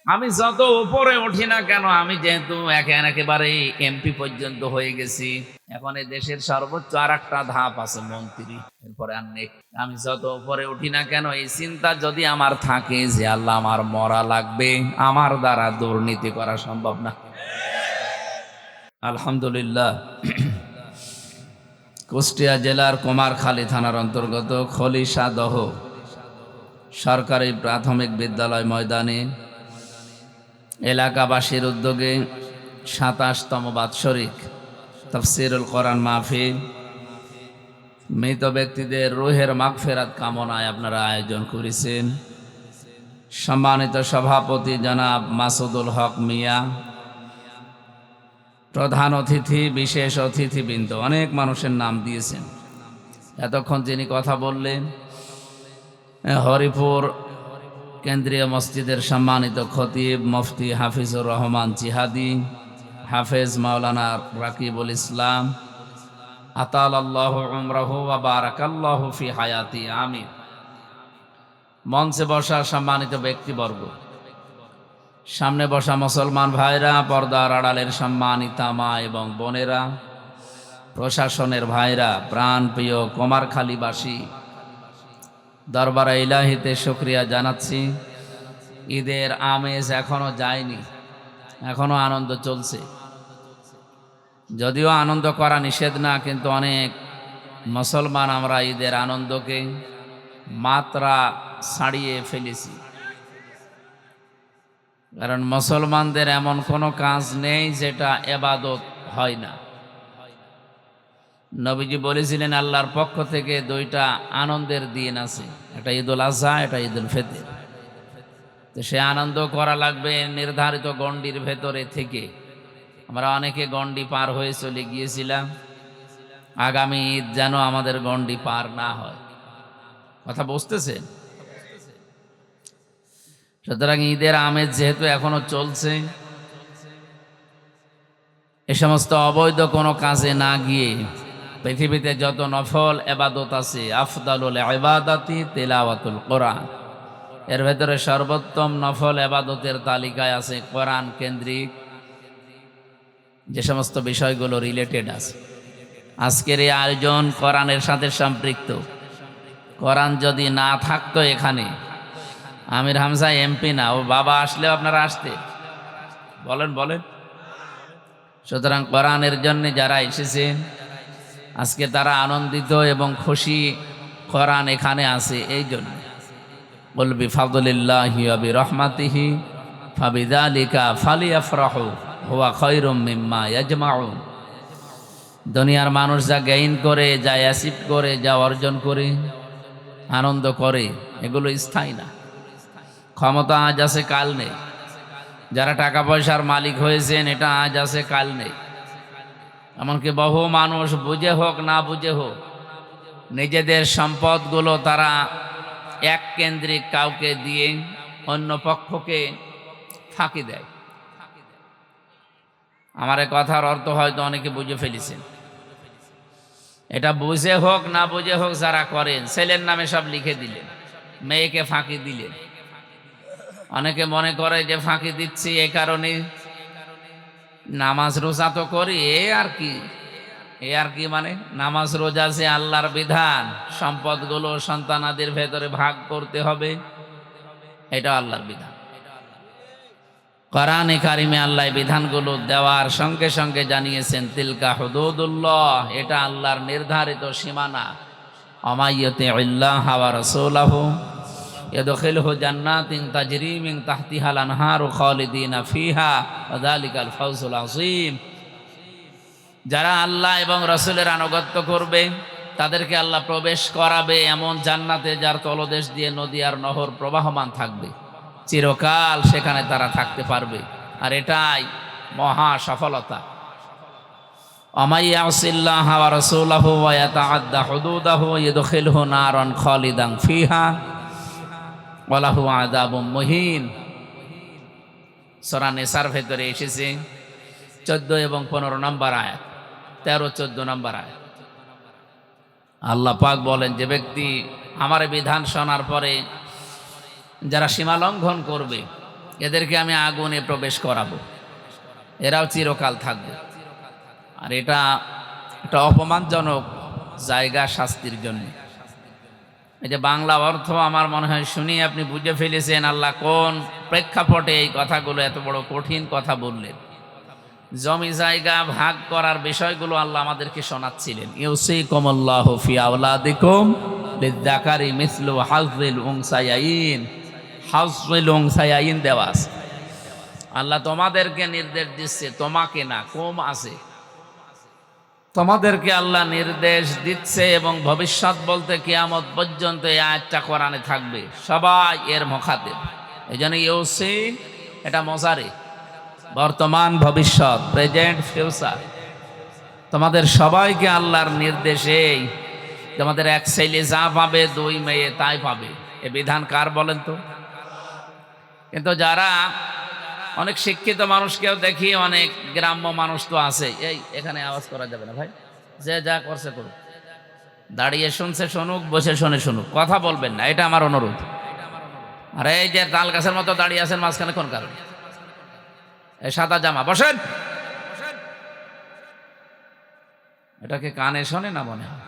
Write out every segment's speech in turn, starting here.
আমি যত উপরে উঠি না কেন, আমি যেহেতু একেবারে এমপি পর্যন্ত হয়ে গেছি, এখন এই দেশের সর্বোচ্চ আর একটা ধাপ আছে মন্ত্রী, এরপরে আর নেই। আমি যত উপরে উঠি না কেন, এই চিন্তা যদি আমার থাকে যে আল্লাহ আমার মরা লাগবে, আমার দ্বারা দুর্নীতি করা সম্ভব না। আলহামদুলিল্লাহ, কুষ্টিয়া জেলার কুমারখালী থানার অন্তর্গত খলিশাদহ সরকারি প্রাথমিক বিদ্যালয় ময়দানে এলাকাবাসীর উদ্যোগে ২৭তম বাৎসরিক তাফসীরুল কোরআন মাহফিল, মৃত ব্যক্তিদের রুহের মাগফিরাত কামনায় আপনারা আয়োজন করেছেন। সম্মানিত সভাপতি জনাব মাসুদুল হক মিয়া, প্রধান অতিথি, বিশেষ অতিথিবৃন্দ, অনেক মানুষের নাম দিয়েছেন। এতক্ষণ যিনি কথা বললেন, হরিপুর কেন্দ্রীয় মসজিদের সম্মানিত খতিব মুফতি হাফিজুর রহমান জিহাদি, হাফেজ মাওলানা রাকিবুল ইসলাম, আতালাল্লাহু উমরাহু ওয়া বারাকাল্লাহু ফি হায়াতি, আমিন। মঞ্চে বসা সম্মানিত ব্যক্তিবর্গ, সামনে বসা মুসলমান ভাইরা, পর্দার আড়ালের সম্মানিতা মা এবং বোনেরা, প্রশাসনের ভাইরা, প্রাণপ্রিয় কুমারখালীবাসী, দরবারে ইলাহিতে শুকরিয়া জানাচ্ছি। ঈদের আমেজ এখনো যায়নি, এখনো আনন্দ চলছে। যদিও আনন্দ করা নিষেধ না, কিন্তু অনেক মুসলমান আমরা ঈদের আনন্দকে মাত্রা ছাড়িয়ে ফেলেছি। কারণ মুসলমানদের এমন কোনো কাজ নেই যেটা ইবাদত হয় না। নবীজি বলেছিলেন আল্লাহর পক্ষ থেকে দুইটা আনন্দের দিন আছে, একটা ঈদুল আজহা, একটা ঈদুল ফিতর। তো সে আনন্দ করা লাগবে নির্ধারিত গণ্ডির ভেতরে থেকে। আমরা অনেকে গণ্ডি পার হয়ে চলে গিয়েছিলাম, আগামী ঈদ যেন আমাদের গণ্ডি পার না হয়। কথা বুঝতেছেন? সুতরাং ঈদের আমেজ যেহেতু এখনো চলছে, এ সমস্ত অবৈধ কোনো কাজে না গিয়ে পৃথিবীতে যত নফল ইবাদত আছে, আফদালুল ইবাদাতি তিলাওয়াতুল কোরআন, এর ভেতরে সর্বোত্তম নফল ইবাদতের তালিকায় আছে কোরআন কেন্দ্রিক যে সমস্ত বিষয়গুলো রিলেটেড আছে। আজকের এই আয়োজন কোরআনের সাথে সম্পৃক্ত। কোরআন যদি না থাকতো এখানে, আমির হামজা এমপি না, ও বাবা আসলেও আপনারা আসতে বলেন বলেন। সুতরাং কোরআনের জন্য যারা এসেছেন আজকে তারা আনন্দিত এবং খুশি, কোরআন এখানে আছে এই জন্য। কুল বিফাদলিল্লাহি ওয়া বিরহমাতিহি ফাবিযালিকা ফালিয়াফরাহু হুয়া খায়রুম মিম্মা ইয়াজমাউন। দুনিয়ার মানুষ যা গেইন করে, যা অ্যাচিভ করে, যা অর্জন করে, আনন্দ করে, এগুলো স্থায়ী না। ক্ষমতা আজ আছে কাল নেই। যারা টাকা পয়সার মালিক হয়েছেন, এটা আজ আছে কাল নেই। এমনকি বহু মানুষ বুঝে হোক না বুঝে হোক নিজেদের সম্পদগুলো তারা এক কেন্দ্রিক কাউকে দিয়ে অন্য পক্ষকে ফাঁকি দেয়। আমার এই কথার অর্থ হয়তো অনেকে বুঝে ফেলেছেন। এটা বুঝে হোক না বুঝে হোক যারা করেন, ছেলের নামে সব লিখে দিলেন, মেয়েকে ফাঁকি দিলেন। অনেকে মনে করে যে ফাঁকি দিচ্ছি এই কারণে নামাজ রোজা তো করি, এ আর কি মানে নামাজ রোজা যে আল্লাহর বিধান, সম্পদগুলো সন্তানাদের ভেতরে ভাগ করতে হবে, এটা আল্লাহর বিধান। কোরআনে কারিমে আল্লাহ বিধানগুলো দেওয়ার সঙ্গে সঙ্গে জানিয়েছেন তিলকা হুদুদুল্লাহ, এটা আল্লাহর নির্ধারিত সীমানা। আমাইয়ুতিল্লাহ ওয়া রাসূলাহু ইয়াদখিলহু জান্নাতিন তাজরি মিন তাহতিহাল আনহারু খালিদিনা ফিহা ওয়া যালিকাল ফাওজুল আযীম। যারা আল্লাহ এবং রাসূলের আনুগত্য করবে তাদেরকে আল্লাহ প্রবেশ করাবে এমন জান্নাতে যার তলদেশ দিয়ে নদী আর নহর প্রবাহমান থাকবে, চিরকাল সেখানে তারা থাকতে পারবে। আর এটাই মহা সফলতা। আমাইয়াসিল্লাহ ওয়া রাসূলাহু ওয়া ইয়াতাআদ্দা হুদুদাহু ইয়াদখিলহু নারান খালিদান ফিহা ওয়া লাহু আযাবুম মুহিন। সূরা নিসার ভেতরে এসেছে 14 এবং 15 নম্বর আয়াত, 13-14 নম্বর আয়াত। আল্লাহ পাক বলেন, যে ব্যক্তি আমার বিধান শোনার পরে যারা সীমা লঙ্ঘন করবে, এদেরকে আমি আগুনে প্রবেশ করাবো, এরাও চিরকাল থাকবে। আর এটা একটা অপমানজনক জায়গা শাস্তির জন্য। এই যে বাংলা অর্থ আমার মনে হয় শুনি আপনি বুঝে ফেলেছেন আল্লাহ কোন প্রেক্ষাপটে এই কথাগুলো এত বড় কঠিন কথা বললেন। জমি জায়গা ভাগ করার বিষয়গুলো আল্লাহ আমাদেরকে শোনাচ্ছিলেন। ইউসিকুমুল্লাহু ফি আওলাদিকুম লিযযাকারি মিসলু হাযযিল উনসায়াইন। হাযযিল উনসায়াইন দেওয়া আছে। আল্লাহ তোমাদেরকে নির্দেশ দিচ্ছে, তোমাকে না, কম আছে, তোমাদেরকে আল্লাহ নির্দেশ দিচ্ছে এবং ভবিষ্যৎ বলতে কিয়ামত পর্যন্ত এই আয়াতটা কোরআনে থাকবে, সবাই এর মুখাতিব। এই জন্য ইউসি এটা মজারে, বর্তমান ভবিষ্যৎ, প্রেজেন্ট ফিউচার, তোমাদের সবাইকে আল্লাহর নির্দেশে তোমাদের এক ছেলে যা পাবে, দুই মেয়ে তাই পাবে। এ বিধান কার বলেন তো? কিন্তু যারা অনেক শিক্ষিত মানুষকেও দেখি, অনেক গ্রাম্য মানুষ তো আছে, এই এখানে আওয়াজ করা যাবে না ভাই, যে যা করছে করুক, দাঁড়িয়ে শুনছে শুনুক, বসে শুনে শুনুক, কথা বলবেন না, এটা আমার অনুরোধ। আর এই যে তাল গাছের মতো দাঁড়িয়ে আছেন মাঝখানে কোন কারণে? এই সাদা জামা, বসেন। এটাকে কানে শোনে না মনে হয়?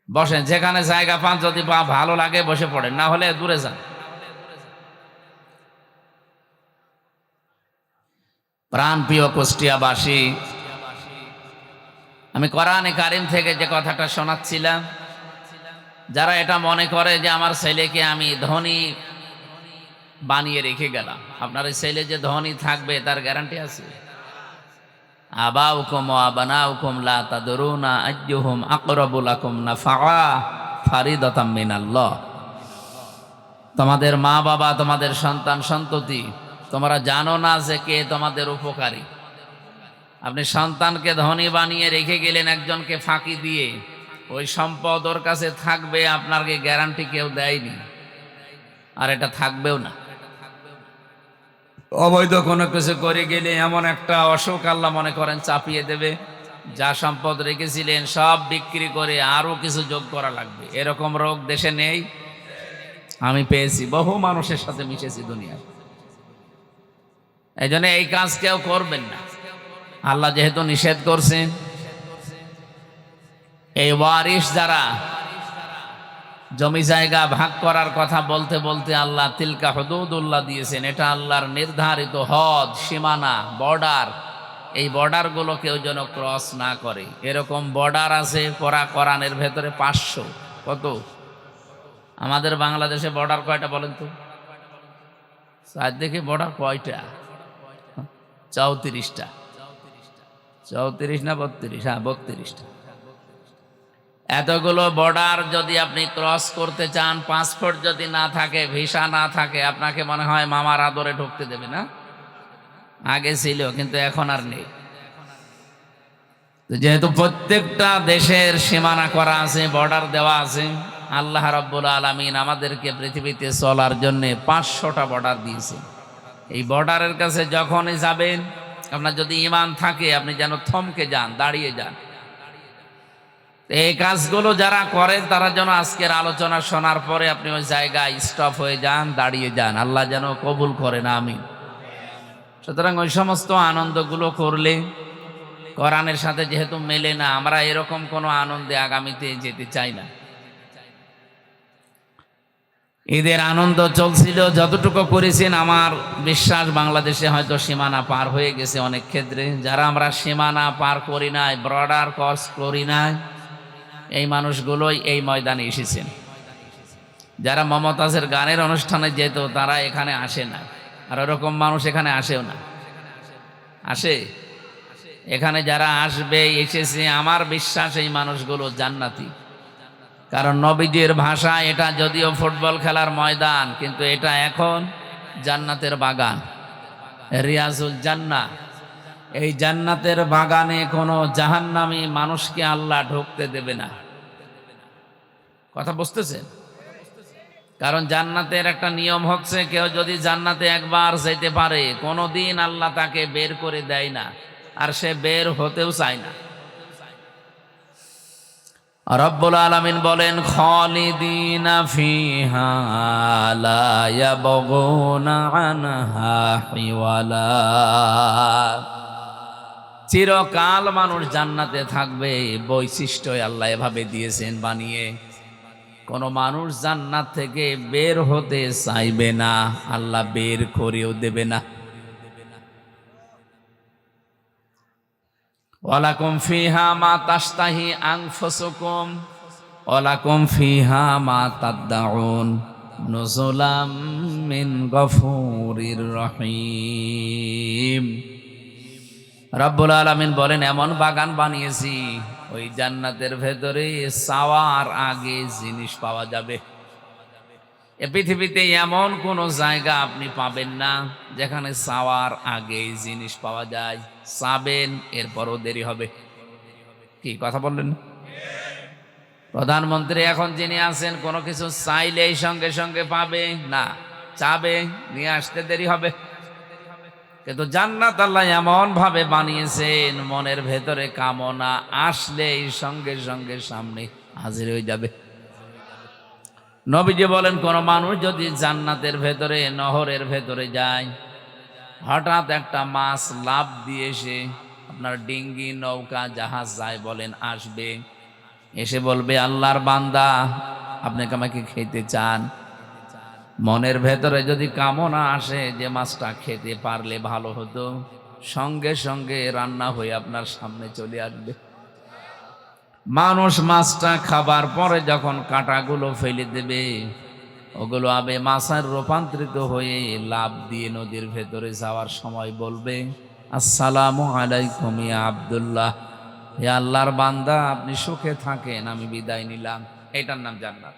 বসেন, যেখানে জায়গা পান, যদি ভালো লাগে বসে পড়েন, না হলে দূরে যান। প্রাণ প্রিয় কুষ্টিয়াবাসী, আমি কোরআনে কারিম থেকে যে কথাটা শোনাচ্ছিলাম, যারা এটা মনে করে যে আমার ছেলেকে আমি ধনী বানিয়ে রেখে গেলাম, আপনার এই ছেলে যে ধনী থাকবে তার গ্যারান্টি আছে? আবাউকুম ওয়া আবনাউকুম লা তাদরুনা আইয়ুহুম আকরাবু লাকুম নাফআ ফারিদাতাম মিনাল্লাহ। তোমাদের মা বাবা, তোমাদের সন্তান সন্ততি, তোমরা জানো না যে কে তোমাদের উপকারী। আপনি সন্তানকে ধনী বানিয়ে রেখে গেলেন একজনকে ফাঁকি দিয়ে, ওই সম্পদ ওর কাছে থাকবে, আপনাকে গ্যারান্টি কেউ দেয়নি, আর এটা থাকবেও না। অবৈধ কোনো কিছু করে গেলে এমন একটা অসুখ আল্লাহ মনে করেন চাপিয়ে দেবে, যা সম্পদ রেখেছিলেন সব বিক্রি করে আরো কিছু যোগ করা লাগবে। এরকম রোগ দেশে নেই? আমি পেয়েছি, বহু মানুষের সাথে মিশেছি দুনিয়ায়। এই জন্য এই কাজ কেউ করবেন না, আল্লাহ যেহেতু নিষেধ করছেন। এই ওয়ারিশ যারা জমি জায়গা ভাগ করার কথা বলতে বলতে আল্লাহ তিলকা হুদুদুল্লাহ দিয়েছেন, এটা আল্লাহর নির্ধারিত হদ, সীমানা, বর্ডার। এই বর্ডারগুলো কেউ যেন ক্রস না করে, এরকম বর্ডার আছে পরা কোরআনের ভেতরে 500। কত? আমাদের বাংলাদেশে বর্ডার কয়টা বলেন তো? আজ দেখি বর্ডার কয়টা? 34টা। 34 না 32? হ্যাঁ, 32টা। এতগুলো বর্ডার যদি আপনি ক্রস করতে চান, পাসপোর্ট যদি না থাকে, ভিসা না থাকে, আপনাকে মনে হয় মামার আদরে ঢুকতে দেবে না? আগে ছিল, কিন্তু এখন আর নেই। যেহেতু প্রত্যেকটা দেশের সীমানা করা আছে, বর্ডার দেওয়া আছে, আল্লাহ রাব্বুল আলামিন আমাদেরকে পৃথিবীতে চলার জন্য 500টা বর্ডার দিয়েছে। এই বর্ডারের কাছে যখনই যাবেন, আপনার যদি ঈমান থাকে, আপনি যেন থমকে যান, দাঁড়িয়ে যান। এই কাজগুলো যারা করেন তারা যেন আজকের আলোচনা শোনার পরে আপনি ওই জায়গায় স্টপ হয়ে যান, দাঁড়িয়ে যান, আল্লাহ যেন কবুল করেন, আমিন। সুতরাং ওই সমস্ত আনন্দগুলো করলে কোরআনের সাথে যেহেতু মেলে না, আমরা এরকম কোনো আনন্দে আগামীতে যেতে চাই না। ঈদের আনন্দ চলছিল, যতটুকু করেছেন আমার বিশ্বাস বাংলাদেশে হয়তো সীমানা পার হয়ে গেছে অনেক ক্ষেত্রে। যারা আমরা সীমানা পার করি নাই, বর্ডার ক্রস করি নাই, এই মানুষগুলোই এই ময়দানে এসেছেন। যারা মমতাজের গানের অনুষ্ঠানে যেত তারা এখানে আসে না, আর ওরকম মানুষ এখানে আসেও না। আসে? এখানে যারা আসবে, এসেছে, আমার বিশ্বাস এই মানুষগুলো জান্নাতি। কারণ নবীজির ভাষা, এটা যদিও ফুটবল খেলার ময়দান, কিন্তু এটা এখন জান্নাতের বাগান, রিয়াজুল জান্নাহ। এই জান্নাতের বাগানে কোনো জাহান্নামী মানুষকে আল্লাহ ঢুকতে দেবে না। কথা বুঝতেছেন? কারণ জান্নাতের একটা নিয়ম হচ্ছে, কেউ যদি জান্নাতে একবার যেতে পারে, কোনোদিন আল্লাহ তাকে বের করে দেয় না, আর সে বের হতেও চায় না। রব্বুল আলামিন বলেন খালিদিনা ফিহা লা ইয়াবগুনা আনহা হিওয়ালা। চিরকাল মানুষ জান্নাতে থাকবে, বৈশিষ্ট্য আল্লাহ এভাবে দিয়েছেন বানিয়ে। কোন মানুষ জান্নাত থেকে বের হতে চাইবে না, আল্লাহ বের করেও দেবে না। ওয়ালাকুম ফিহা মা তাশতাহি আনফুসুকুম ওয়ালাকুম ফিহা মা তাদউন নুজুলাম মিন গফুরির রহিম। রব্বুল আলামিন বলেন এমন বাগান বানিয়েছি ওই জান্নাতের ভেতরে চাওয়ার আগে জিনিস পাওয়া যাবে। এ পৃথিবীতে এমন কোন জায়গা আপনি পাবেন না যেখানে চাওয়ার আগে জিনিস পাওয়া যায়। চাবেন এরপরও দেরি হবে। কি কথা বললেন? প্রধানমন্ত্রী এখন যিনি আছেন কোনো কিছু চাইলেই সঙ্গে সঙ্গে পাবে না, চাবে নিয়ে আসতে দেরি হবে। কিন্তু জান্নাত আল্লাহ এমন ভাবে বানিয়েছেন মনের ভেতরে কামনা আসলেই সঙ্গে সঙ্গে সামনে হাজির হয়ে যাবে। নবীজি বলেন কোন মানুষ যদি জান্নাতের ভেতরে নহরের ভেতরে যায়, হঠাৎ একটা মাছ লাফ দিয়ে এসে আপনার ডিঙ্গি নৌকা জাহাজ যায় বলেন আসবে, এসে বলবে আল্লাহর বান্দা আপনাকে আমাকে খেতে চান, মনের ভেতরে যদি কামনা আসে যে মাছটা খেতে পারলে ভালো হতো, সঙ্গে সঙ্গে রান্না হয়ে আপনার সামনে চলে আসবে। মানুষ মাছটা খাবার পরে যখন কাঁটাগুলো ফেলে দেবে, ওগুলো আবে মাছের রূপান্তরিত হয়ে লাফ দিয়ে নদীর ভেতরে যাওয়ার সময় বলবে আসসালামু আলাইকুম ইয়া আব্দুল্লাহ, হে আল্লাহর বান্দা আপনি সুখে থাকেন, আমি বিদায় নিলাম। এটার নাম জান্নাত।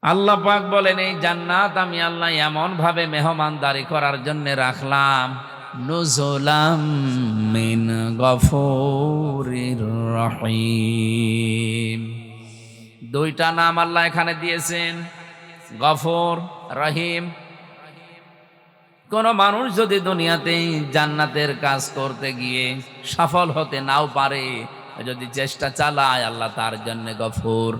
আল্লাহ পাক বলেন এই জান্নাত আমি আল্লাহ এমন ভাবে মেহমানদারি করার জন্য রাখলাম, নুজুলাম মিন গফুরির রহিম। দুইটা নাম আল্লাহ এখানে দিয়েছেন, গফুর, রহিম। কোন মানুষ যদি দুনিয়াতে জান্নাতের কাজ করতে গিয়ে সফল হতে নাও পারে, যদি চেষ্টা চালায় আল্লাহ তার জন্য গফুর।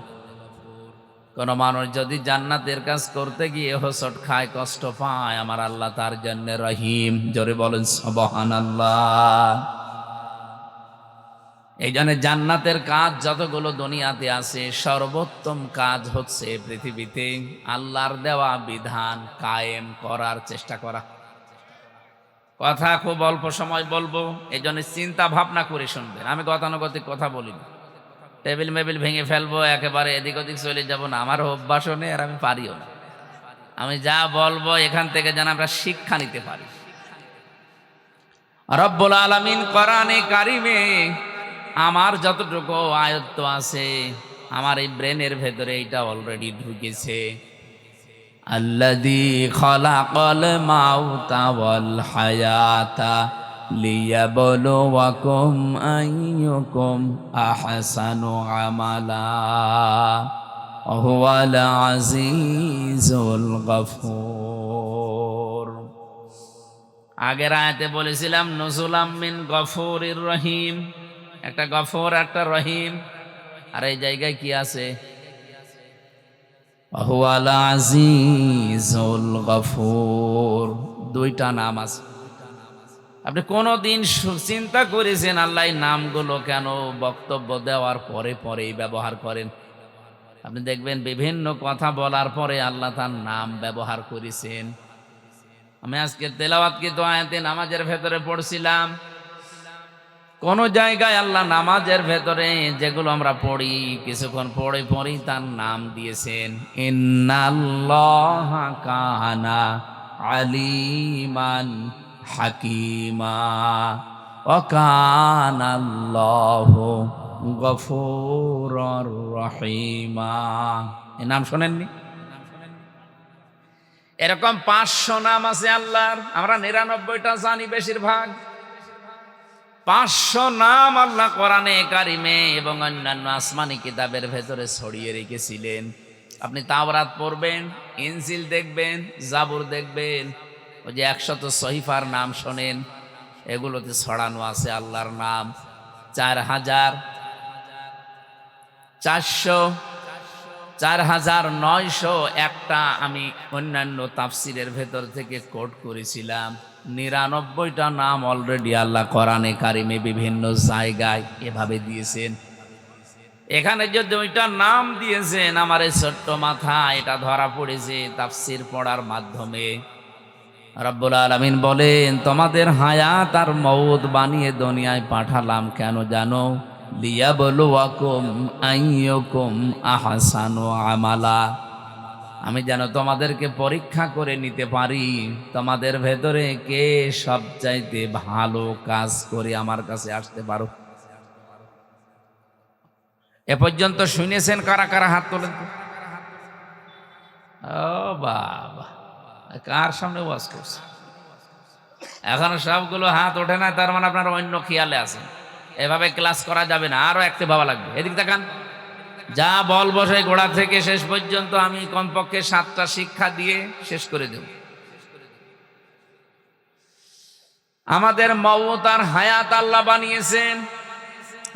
কোন মানুষ যদি জান্নাতের কাজ করতে গিয়ে হোঁচট খায়, কষ্ট পায়, আমার আল্লাহ তার জন্য রহিম। জোরে বলেন সুবহানাল্লাহ। এই জন্য জান্নাতের কাজ যতগুলো দুনিয়াতে আছে সর্বোত্তম কাজ হচ্ছে পৃথিবীতে আল্লাহর দেওয়া বিধান কায়েম করার চেষ্টা করা। কথা খুব অল্প সময় বলবো, এই জন্য চিন্তা ভাবনা করে শুনবেন। আমি গতানুগতিক কথা বলি না, টেবিল মেবিল ভেঙে ফেলবো, একেবারে এদিক ওদিক চলে যাব না, আমার অভ্যাসও নেই আর আমি পারিও না। আমি যা বলবো এখান থেকে যেন আমরা শিক্ষা নিতে পারি। রব্বুল আলামিন কোরআনে কারিমে আমার যতটুকু আয়ত্ত আছে, আমার এই ব্রেনের ভেতরে এটা অলরেডি ঢুকেছে। আল্লাযী খালাকাল মাউতা ওয়াল হায়াতা লিয়াবলুয়াকুম আইয়ুকুম আহসানু আমালা ওয়া হুয়াল আজিজুল গফুর। আগের আয়াতে বলেছিলাম নুজুলাম মিন গফুরির রহিম, একটা গফুর একটা রহিম। আর এই জায়গায় কি আছে? ওয়া হুয়াল আজিজুল গফুর। দুইটা নাম আছে। আপনি কোনদিন চিন্তা করেছেন আল্লাহ নামগুলো কেন বক্তব্য দেওয়ার পরে পরেই ব্যবহার করেন? আপনি দেখবেন বিভিন্ন কথা বলার পরে আল্লাহ তার নাম ব্যবহার করেছেন। আমি আজকে তেলাওয়াতকৃত আয়াতে নামাজের ভেতরে পড়ছিলাম, কোন জায়গায় আল্লাহ নামাজের ভেতরে যেগুলো আমরা পড়ি কিছুক্ষণ পড়ে পড়ি তার নাম দিয়েছেন। ইন্নাল্লাহা কানা আলিমান হাকিমা ওয়া কানাল্লাহু গফুরুর রহিমা। এই নাম শোনেননি? এরকম 500 নাম আছে আল্লাহর, আমরা 99টা জানি বেশিরভাগ। 500 নাম আল্লাহ কোরআনে কারিমে এবং অন্যান্য আসমানি কিতাবের ভেতরে ছড়িয়ে রেখেছিলেন। আপনি তাওরাত পড়বেন, ইনজিল দেখবেন, জাবুর দেখবেন, ওই যে 100 সহিফার নাম শোনেন, এগুলোতে ছড়ানো আছে আল্লাহর নাম। 4,400, 4,900 একটা আমি অন্যান্য তাফসিরের ভেতর থেকে কোট করেছিলাম। 99টা নাম অলরেডি আল্লাহ কোরআনে কারিমে বিভিন্ন জায়গায় এভাবে দিয়েছেন। এখানে যে 2টা নাম দিয়েছেন, আমার এই ছোট্ট মাথা এটা ধরা পড়েছে তাফসির পড়ার মাধ্যমে। রব্বুল আলামিন বলেন, তোমাদের হায়াত আর মউত বানিয়ে দুনিয়ায় পাঠালাম কেন জানো? লিয়াবলুয়াকুম আইয়ুকুম আহসানু আমালা। আমি যেন তোমাদেরকে পরীক্ষা করে নিতে পারি তোমাদের ভেতরে কে সবচাইতে ভালো কাজ করে আমার কাছে আসতে পারো। এ পর্যন্ত শুনেছেন কারা কারা? হাত তোলেন তো। ও বাবা, কার সামনে ওয়াজ করছে? এখনো সবগুলো হাত ওঠে না, তার মানে আপনারা অন্য খেয়ালে আছেন। এভাবে ক্লাস করা যাবে না, আরো একটি ভাবা লাগবে। এদিক দেখান, যা বলবো সেই গোড়া থেকে শেষ পর্যন্ত আমি কমপক্ষে 7টা শিক্ষা দিয়ে শেষ করে দেব। আমাদের মওত আর হায়াত আল্লাহ বানিয়েছেন।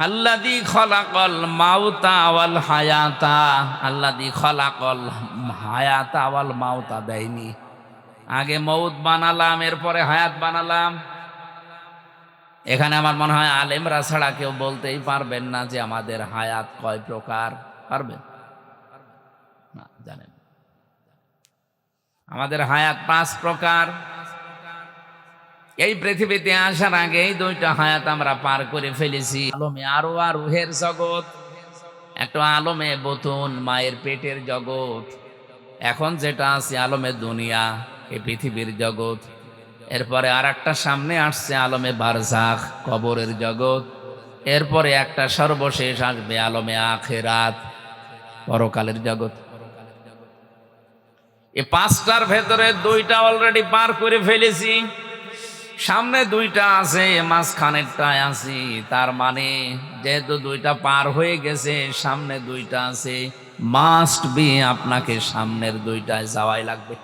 আল্লাযী খলাকাল মাউতা ওয়াল হায়াতা, আল্লাযী খলাকাল হায়াতা ওয়াল মাউতা দেয়নি। আগে মউত বানালাম, এরপরে হায়াত বানালাম। এখানে আমার মনে হয় আলেমরা ছাড়া কেউ বলতেই পারবেন না যে আমাদের হায়াত কয় প্রকার। পারবেন না? জানেন আমাদের হায়াত 5 প্রকার। এই পৃথিবীতে আসার আগে এই 2টা হায়াত আমরা পার করে ফেলেছি। আলমে আরওয়াহ, রুহের জগৎ, একটা আলমে বতুন, মায়ের পেটের জগৎ। এখন যেটা আছে আলমে দুনিয়া, এই পৃথিবীর জগৎ। এরপরে আর একটা সামনে আসছে আলমে বারজাখ, কবরের জগৎ। এরপরে একটা সর্বশেষ আসবে আলমে আখিরাত, পরকালের জগৎ। এই 5টার ভেতরে 2টা অলরেডি পার করে ফেলেছি। সামনে 2টা আছে, মাঝখানেরটায় আছি। তার মানে যেহেতু 2টা পার হয়ে গেছে, সামনে 2টা আছে, মাস্ট বি আপনাকে সামনের 2টায় যাওয়াই লাগবে।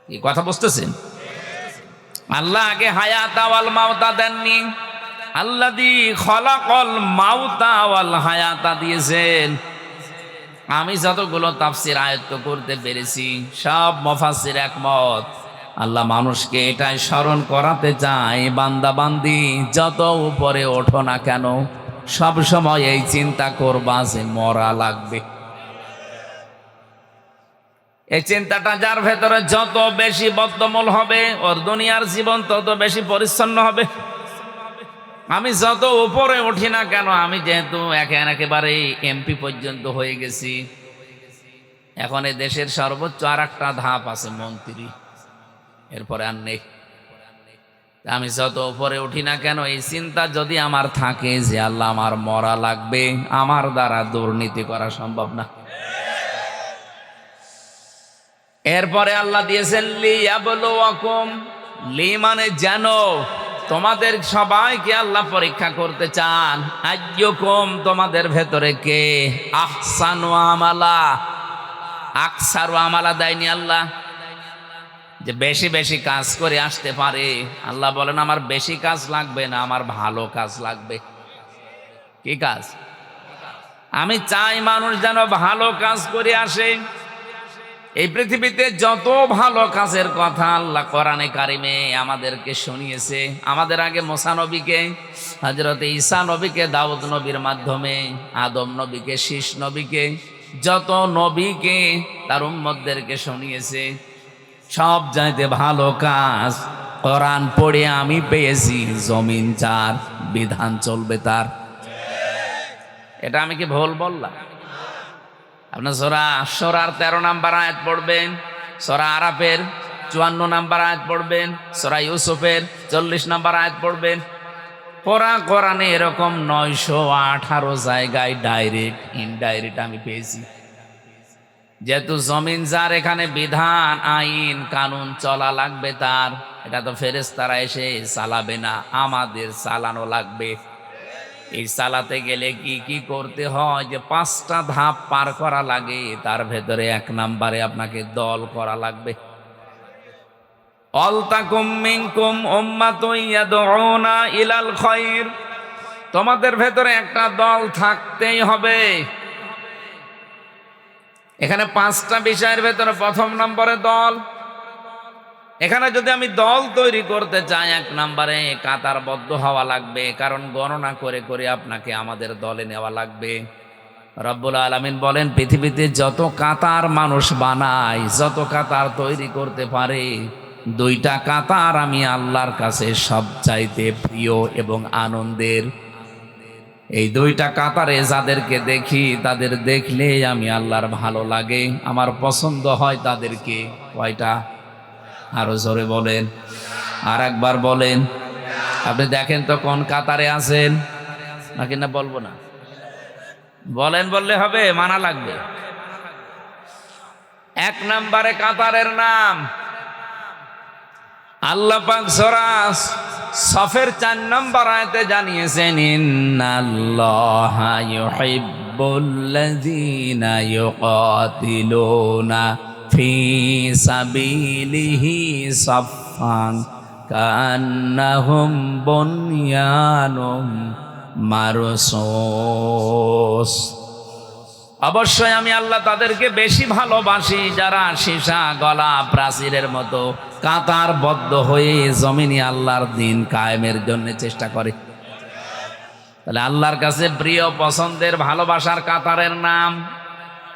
কি কথা বুঝতেছেন? আল্লাহ আগে হায়াত ওয়াল মাউতা দেননি, আল্লাযী খলাকাল মাউতা ওয়াল হায়াতা দিয়েছেন। আমি যতগুলো তাফসীর আয়ত্ত করতে পেরেছি, সব মুফাসসির একমত। আল্লাহ মানুষকে এটাই স্মরণ করাতে চায়, বান্দা বান্দি যত উপরে ওঠো না কেন, সব সময় এই চিন্তা করবা যে মরা লাগবে। এই চিন্তাটা যার ভেতরে যত বেশি বদ্ধমূল হবে, ওর দুনিয়ার জীবন তত বেশি পরিচ্ছন্ন হবে। আমি যত উপরে উঠি না কেন, আমি যেহেতু একেবারে এমপি পর্যন্ত হয়ে গেছি, এখন এই দেশের সর্বোচ্চ আর একটা ধাপ আছে মন্ত্রী, এরপরে আর নেই। আমি যত উপরে উঠি না কেন, এই চিন্তা যদি আমার থাকে যে আল্লাহ আমার মরা লাগবে, আমার দ্বারা দুর্নীতি করা সম্ভব না। এরপরে আল্লাহ দিয়েছেন লিয়াবলুয়াকুম, লি মানে যেন, তোমাদের সবাইকে আল্লাহ পরীক্ষা করতে চান। আইয়ুকুম, তোমাদের ভেতরে কে আহসানু আমালা, আকসারু আমালা দেয়নি আল্লাহ, যে বেশি বেশি কাজ করে আসতে পারে। আল্লাহ বলেন আমার বেশি কাজ লাগবে না, আমার ভালো কাজ লাগবে। কি কাজ? আমি চাই মানুষ যেন ভালো কাজ করে আসে। এই পৃথিবীতে যত ভালো কাজের কথা আল্লাহ কোরআনে কারিমে আমাদেরকে শুনিয়েছে, আমাদের আগে মুসা নবীকে, হযরত ঈসা নবীকে দাউদ নবীর মাধ্যমে, আদম নবীকে, শীষ নবীকে, যত নবীকে তার উম্মতদেরকে শুনিয়েছে, সব চাইতে ভালো কাজ কোরআন পড়ে আমি পেয়েছি, জমিন যার বিধান চলবে তার। এটা আমি কি ভুল বললাম? আপনার সূরা আশ-শুরার 13 নম্বর আয়াত পড়বেন, সূরা আরাফের 54 নম্বর আয়াত পড়বেন, সূরা ইউসুফের 40 নম্বর আয়াত পড়বেন। পুরা কোরআনে এরকম 918 জায়গায় ডাইরেক্ট ইনডাইরেক্ট আমি পেয়েছি। যেহেতু জমিন যার, এখানে বিধান আইন কানুন চলা লাগবে তার। এটা তো ফেরেশতারা এসে চালাবে না, আমাদের চালানো লাগবে। এই চালাতে গেলে কি কি করতে হয়, যে 5টা ধাপ পার করা লাগে। তার ভেতরে 1 নম্বরে আপনাকে দল করা লাগবে। ওয়ালতাকুম মিনকুম উম্মাতুন ইয়াদউনা ইলাল খায়র তোমাদের ভেতরে একটা দল থাকতেই হবে। এখানে 5টা বিষয়ের ভেতরে প্রথম নম্বরে দল। এখানে যদি আমি দল তৈরি করতে চাই, 1 নম্বরে কাতারবদ্ধ হওয়া লাগবে, কারণ গণনা করে করে আপনাকে আমাদের দলে নেওয়া লাগবে। রব্বুল আলামিন বলেন, পৃথিবীতে যত কাতার মানুষ বানায়, যত কাতার তৈরি করতে পারে, 2টা কাতার আমি আল্লাহর কাছে সবচাইতে প্রিয় এবং আনন্দের। এই 2টা কাতারে যাদেরকে দেখি, তাদের দেখলে আমি আল্লাহর ভালো লাগে, আমার পছন্দ হয় তাদেরকে। কয়টা? আরো জোরে বলেন, আর একবার বলেন। আপনি দেখেন তো কোন কাতারে আছেন, নাকি না বলবো না? বলেন, বললে হবে, মানা লাগবে। 1 নম্বরে কাতারের নাম আল্লাহ পাক সূরা সফের 4 নম্বর আয়াতে জানিয়েছেন, ইন্নাল্লাহা ইউহিব্বুল্লাযীনা ইউকাতিলুনা ফি সাবিলিহি সাফফান কান্নাহুম বুনয়ানুম মারসুস। অবশ্যই আমি আল্লাহ তাদেরকে বেশি ভালোবাসি যারা সীসা গলা প্রাচীরের মতো কাতারবদ্ধ হয়ে জমিনে আল্লাহর দ্বীন কায়েমের জন্য চেষ্টা করে। তাহলে আল্লাহর কাছে প্রিয়, পছন্দের, ভালোবাসার কাতারের নাম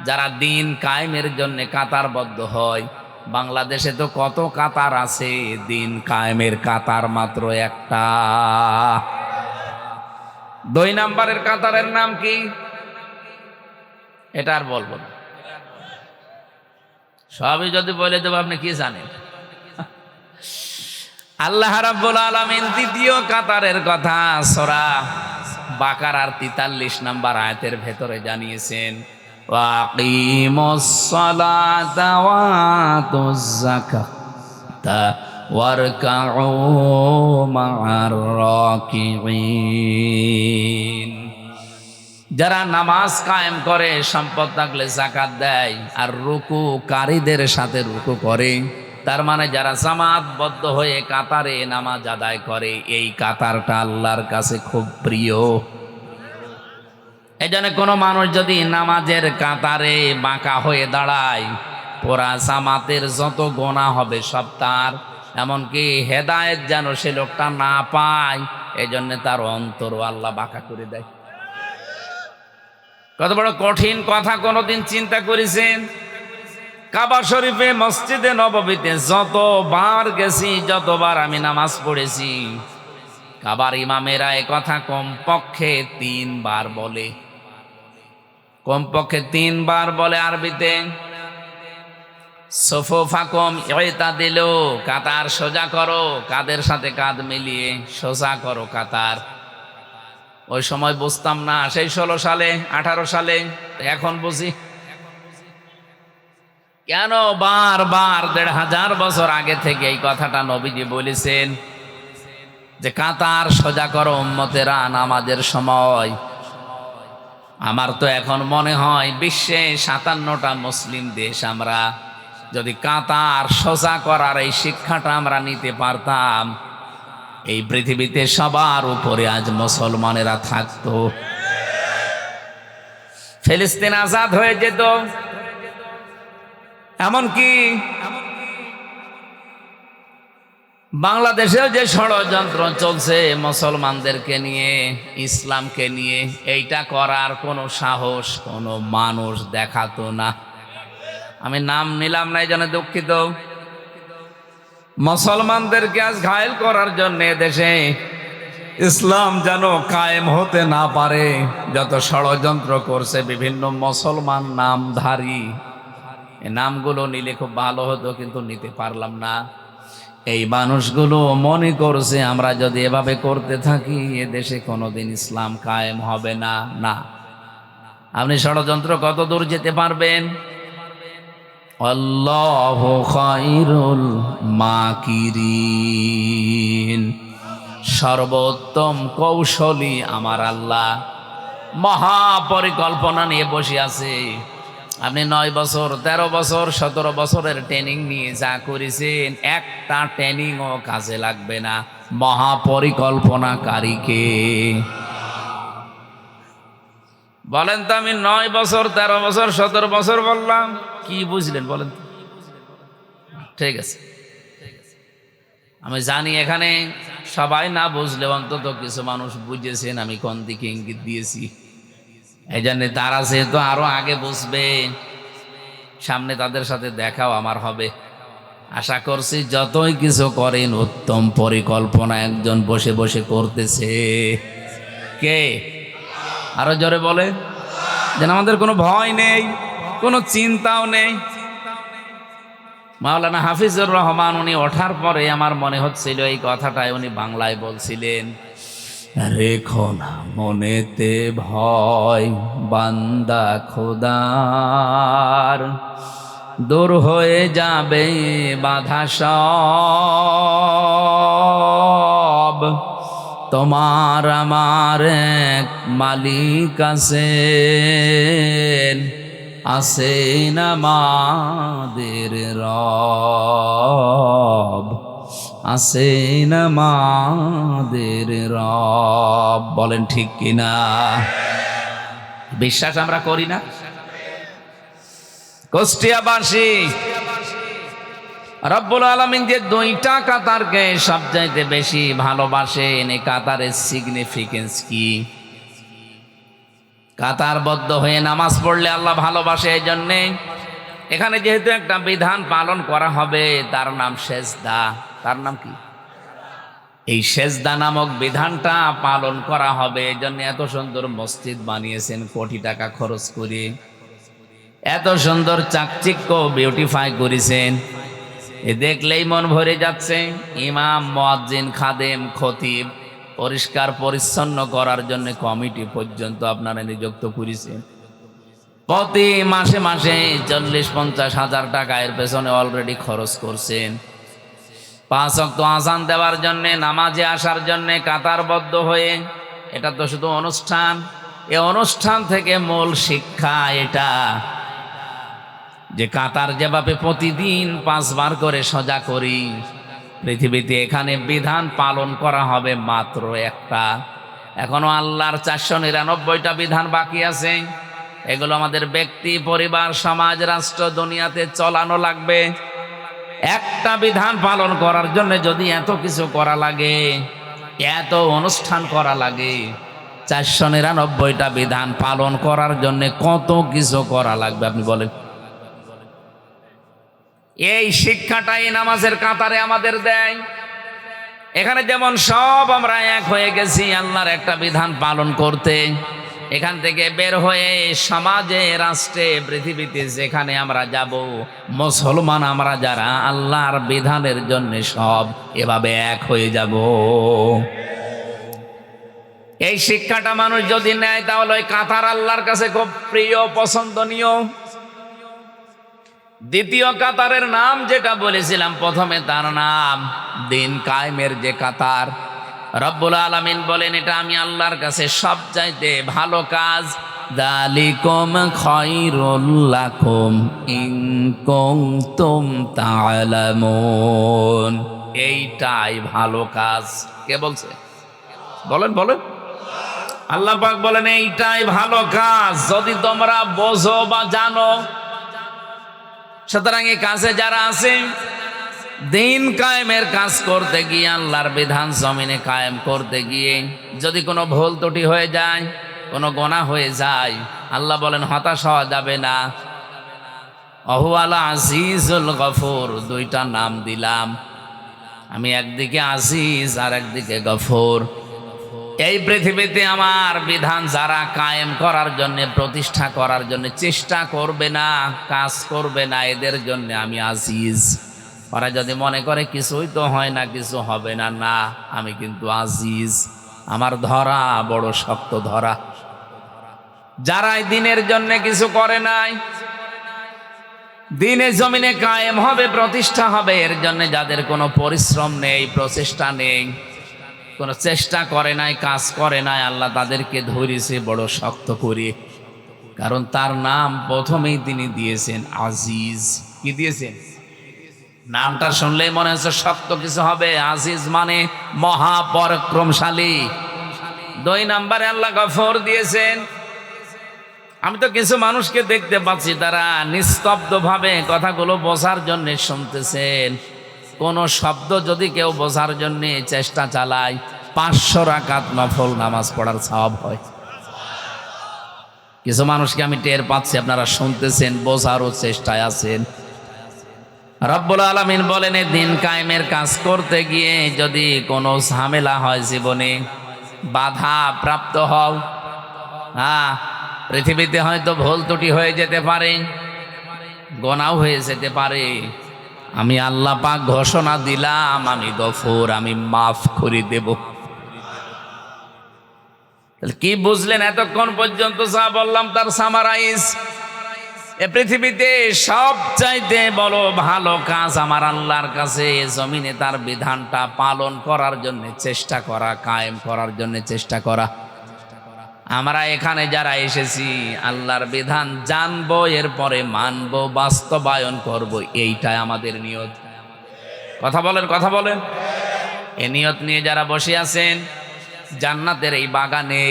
যারা দ্বীন কায়েমের জন্য কাতারবদ্ধ হয়। বাংলাদেশে তো কত কাতার আছে, দ্বীন কায়েমের কাতার মাত্র একটা। 2 নম্বরের কাতারের নাম কি? এটা আর বলবো না, সবই যদি বলে দেবো আপনি কি জানেন। আল্লাহ রাব্বুল আলামিন 2য় কাতারের কথা সূরা বাকারার 43 নম্বর আয়াতের ভেতরে জানিয়েছেন, ওয়াকিমুস সালাতা ওয়া আতুজ যাকাতা ওয়ারকাউ মা'আর রাকিঈন। যারা নামাজ কায়েম করে, সম্পদ থাকলে যাকাত দেয়, আর রুকুকারীদের সাথে রুকু করে, তার মানে যারা জামাতবদ্ধ হয়ে কাতারে নামাজ আদায় করে, এই কাতারটা আল্লাহর কাছে খুব প্রিয়। এই জন্য কোনো মানুষ যদি নামাজের কাতারে বাঁকা হয়ে দাঁড়ায়, পুরা জামাতের যত গোনা হবে সব তার, এমনকি হেদায়েত যেন সে লোকটা না পায়, এই জন্য তার অন্তরও আল্লাহ বাঁকা করে দেয়। কত বড় কঠিন কথা, কোনোদিন চিন্তা করেছেন? কাবা শরীফে, মসজিদে নববীতে যতবার গেছি, যতবার আমি নামাজ পড়েছি, কাবার ইমামেরা এ কথা কমপক্ষে 3 বার বলে। কমপক্ষে 3 বার বলে আরবিতে। সুফুফাকুম ইতাদিলু, কাতার সোজা করো, কাদের সাথে কাঁধ মিলিয়ে সোজা করো কাতার। ওই সময় বুঝতাম না, সেই 16 সালে 18 সালে, এখন বুঝি। কেন বারবার 1500 বছর আগে থেকে এই কথাটা নবীজি বলেছেন যে কাতার সোজা করো উম্মতেরা নামাজের সময়। আমার তো এখন মনে হয় বিশ্বে 57টা মুসলিম দেশ, আমরা যদি কাতার সোজা করার এই শিক্ষাটা আমরা নিতে পারতাম, এই পৃথিবীতে সবার উপরে আজ মুসলমানেরা থাকতো। ফিলিস্তিন আজাদ হয়ে যেত। এমনকি বাংলাদেশেও যে ষড়যন্ত্র চলছে মুসলমানদেরকে নিয়ে, ইসলামকে নিয়ে, এইটা করার কোনো সাহস কোনো মানুষ দেখাতো না। আমি নাম নিলাম না, এই জন্য দুঃখিত। মুসলমানদেরকে আজ ঘায়েল করার জন্য দেশে ইসলাম যেন কায়েম হতে না পারে যত ষড়যন্ত্র করছে বিভিন্ন মুসলমান নামধারী। এই নামগুলো নিলে খুব ভালো হতো, কিন্তু নিতে পারলাম না। এই মানুষগুলো মনে করছে আমরা যদি এভাবে করতে থাকি এ দেশে কোনোদিন ইসলাম কায়েম হবে না। না, আপনি ষড়যন্ত্র কত দূর যেতে পারবেন? আল্লাহু খায়রুল মাকিরিন, সর্বোত্তম কৌশলী আমার আল্লাহ। মহাপরিকল্পনা নিয়ে বসে আছে। আপনি 9 বছর, 13 বছর, 17 বছরের ট্রেনিং নিয়ে যা করেছেন, একটা ট্রেনিংও কাজে লাগবে না। মহাপরিকল্পনাকারীকে বলেন তো, আমি 9 বছর 13 বছর 17 বছর বললাম, কি বুঝলেন বলেন তো? ঠিক আছে, আমি জানি এখানে সবাই না বুঝলে অন্তত কিছু মানুষ বুঝেছেন আমি কোন দিকে ইঙ্গিত দিয়েছি। এই জন্য তারা যেহেতু আরো আগে বুঝবে, সামনে তাদের সাথে দেখাও আমার হবে। আশা করছি যতই কিছু করেন উত্তম পরিকল্পনা একজন বসে বসে করতেছে। কে? আরো জোরে বলে, যেন আমাদের কোনো ভয় নেই, কোনো চিন্তাও নেই। মাওলানা হাফিজুর রহমান উনি ওঠার পরে আমার মনে হচ্ছিল এই কথাটাই উনি বাংলায় বলছিলেন, রেখো না মনেতে ভয় বান্দা খোদার, দূর হয়ে যাবে বাধা সব, তোমার আমার এক মালিক আছেন, আছেন আমাদের রব, আছেন আমাদের রব। বলেন ঠিক কিনা? বিশ্বাস আমরা করি না? কুষ্টিয়াবাসী রব্বুল আলামিন যে 2টা কাতারকে সবচাইতে বেশি ভালোবাসেন, এই কাতারের সিগনিফিকেন্স কি? কাতারবদ্ধ হয়ে নামাজ পড়লে আল্লাহ ভালোবাসে। এই জন্যে এখানে যেহেতু একটা বিধান পালন করা হবে, তার নাম সেজদা। তার নাম কি? এই সেজদা নামক বিধানটা পালন করা হবে। এই জন্য এত সুন্দর মসজিদ বানিয়েছেন কোটি টাকা খরচ করে, এত সুন্দর চাকচিক্য বিউটিফাই করেছেন, এ দেখলেই মন ভরে যাচ্ছে। ইমাম, মুয়াজ্জিন, খাদেম, খতিব পরিষ্কার পরিচ্ছন্ন করার জন্য কমিটি পর্যন্ত আপনারা নিযুক্ত করেছেন। প্রতি মাসে মাসে 40-50 হাজার টাকা এর পেছনে অলরেডি খরচ করছেন। 5 ওয়াক্ত আযান দেওয়ার জন্য, নামাজে আসার জন্য কাতারবদ্ধ হয়ে। এটা তো শুধু অনুষ্ঠান, এই অনুষ্ঠান থেকে মূল শিক্ষা এটা যে কাতার যেভাবে প্রতিদিন 5 বার করে সজা করি, পৃথিবীতে এখানে বিধান পালন করা হবে মাত্র একটা। এখনো আল্লাহর 499টা বিধান বাকি আছে। এগুলো আমাদের ব্যক্তি, পরিবার, সমাজ, রাষ্ট্র, দুনিয়াতে চলানো লাগবে। একটা বিধান পালন করার জন্য যদি এত কিছু করা লাগে, এত অনুষ্ঠান করা লাগে, 499টা বিধান পালন করার জন্য কত কিছু করা লাগবে আপনি বলেন। এই শিক্ষাটাই নামাজের কাতারে আমাদের দেয়। এখানে যেমন সব আমরা এক হয়ে গেছি আল্লাহর একটা বিধান পালন করতে, এখান থেকে বের হয়ে সমাজে, রাষ্ট্রে, পৃথিবীতে যেখানে আমরা যাব, মুসলমান আমরা যারা আল্লাহর বিধানের জন্য সব এভাবে এক হয়ে যাব। এই শিক্ষাটা মানুষ যদি নেয় তাহলে ওই কাতার আল্লাহর কাছে খুব প্রিয়, পছন্দনীয়। দ্বিতীয় কাতারের নাম যেটা বলেছিলাম প্রথমে, তার নাম দিন কায়েমের যে কাতার। রব্বুল আলামিন বলেন এটা আমি আল্লাহর কাছে সবচাইতে ভালো কাজ। যালিকুম খায়রুল লাকুম ইন কুনতুম তা'লামুন, এইটাই ভালো কাজ। কে বলছে? বলেন বলেন। আল্লাহ পাক বলেন এইটাই ভালো কাজ যদি তোমরা বোঝো বা জানো। সুতরাং এই কাজে যারা আছে, দিন কায়েমের কাজ করতে গিয়ে, আল্লাহর বিধান জমিনে কায়েম করতে গিয়ে যদি কোনো ভুল ত্রুটি হয়ে যায়, কোনো গুনাহ হয়ে যায়, আল্লাহ বলেন হতাশ হওয়া যাবে না। অহুয়ালা আজিজুল গফুর, 2টা নাম দিলাম আমি, একদিকে আজিজ আর একদিকে গফুর। এই পৃথিবীতে আমার বিধান যারা কায়েম করার জন্য, প্রতিষ্ঠা করার জন্য চেষ্টা করবে না, কাজ করবে না, এদের জন্য আমি আজিজ। ওরা যদি মনে করে কিছুই তো হয় না, কিছু হবে না, না, আমি কিন্তু আজিজ। আমার ধরা বড় শক্ত ধরা। যারা দিনের জন্য কিছু করে নাই, দিনে জমিনে কায়েম হবে, প্রতিষ্ঠা হবে, এর জন্য যাদের কোনো পরিশ্রম নেই, প্রচেষ্টা নেই, কোনো চেষ্টা করে নাই, কাজ করে নাই, আল্লাহ তাদেরকে ধরেছে বড় শক্ত করে। কারণ তার নাম প্রথমেই তিনি দিয়েছেন আজিজ। কি দিয়েছেন? নামটা শুনলেই মনে হচ্ছে শক্ত কিছু হবে। আজিজ মানে মহাপরাক্রমশালী। 2 নম্বরে আল্লাহ গফুর দিয়েছেন। আমি তো কিছু মানুষকে দেখতে পাচ্ছি তারা নিস্তব্ধভাবে কথাগুলো বোঝার জন্য শুনতেছেন। কোন শব্দ যদি কেউ বোঝার জন্য চেষ্টা চালায় 500 রাকাত নফল নামাজ পড়ার সওয়াব হয়। কিছু মানুষকে আমি টের পাচ্ছি, আপনারা শুনতেছেন, বোঝারও চেষ্টায় আছেন। রব্বুল আলামিন বলেন, এই দিন কায়েমের কাজ করতে গিয়ে যদি কোনো ঝামেলা হয়, জীবনে বাধা প্রাপ্ত হও, পৃথিবীতে হয়তো ভুল ত্রুটি হয়ে যেতে পারে, গোনাও হয়ে যেতে পারে, আমি আল্লাহ পাক ঘোষণা দিলাম আমি গফুর, আমি মাফ করে দেব। কি বুঝলেন এতক্ষণ পর্যন্ত? যা বললাম তার সামারাইজ, এ পৃথিবীতে সবচাইতে বড় ভালো কাজ আমার আল্লাহর কাছে জমিনে তার বিধানটা পালন করার জন্য চেষ্টা করা, কায়েম করার জন্য চেষ্টা করা। আমরা এখানে যারা এসেছি আল্লাহর বিধান জানবো, এরপরে মানবো, বাস্তবায়ন করব, এইটাই আমাদের নিয়ত। কথা বলেন, কথা বলেন। এই নিয়ত নিয়ে যারা বসে আছেন জান্নাতের এই বাগানে,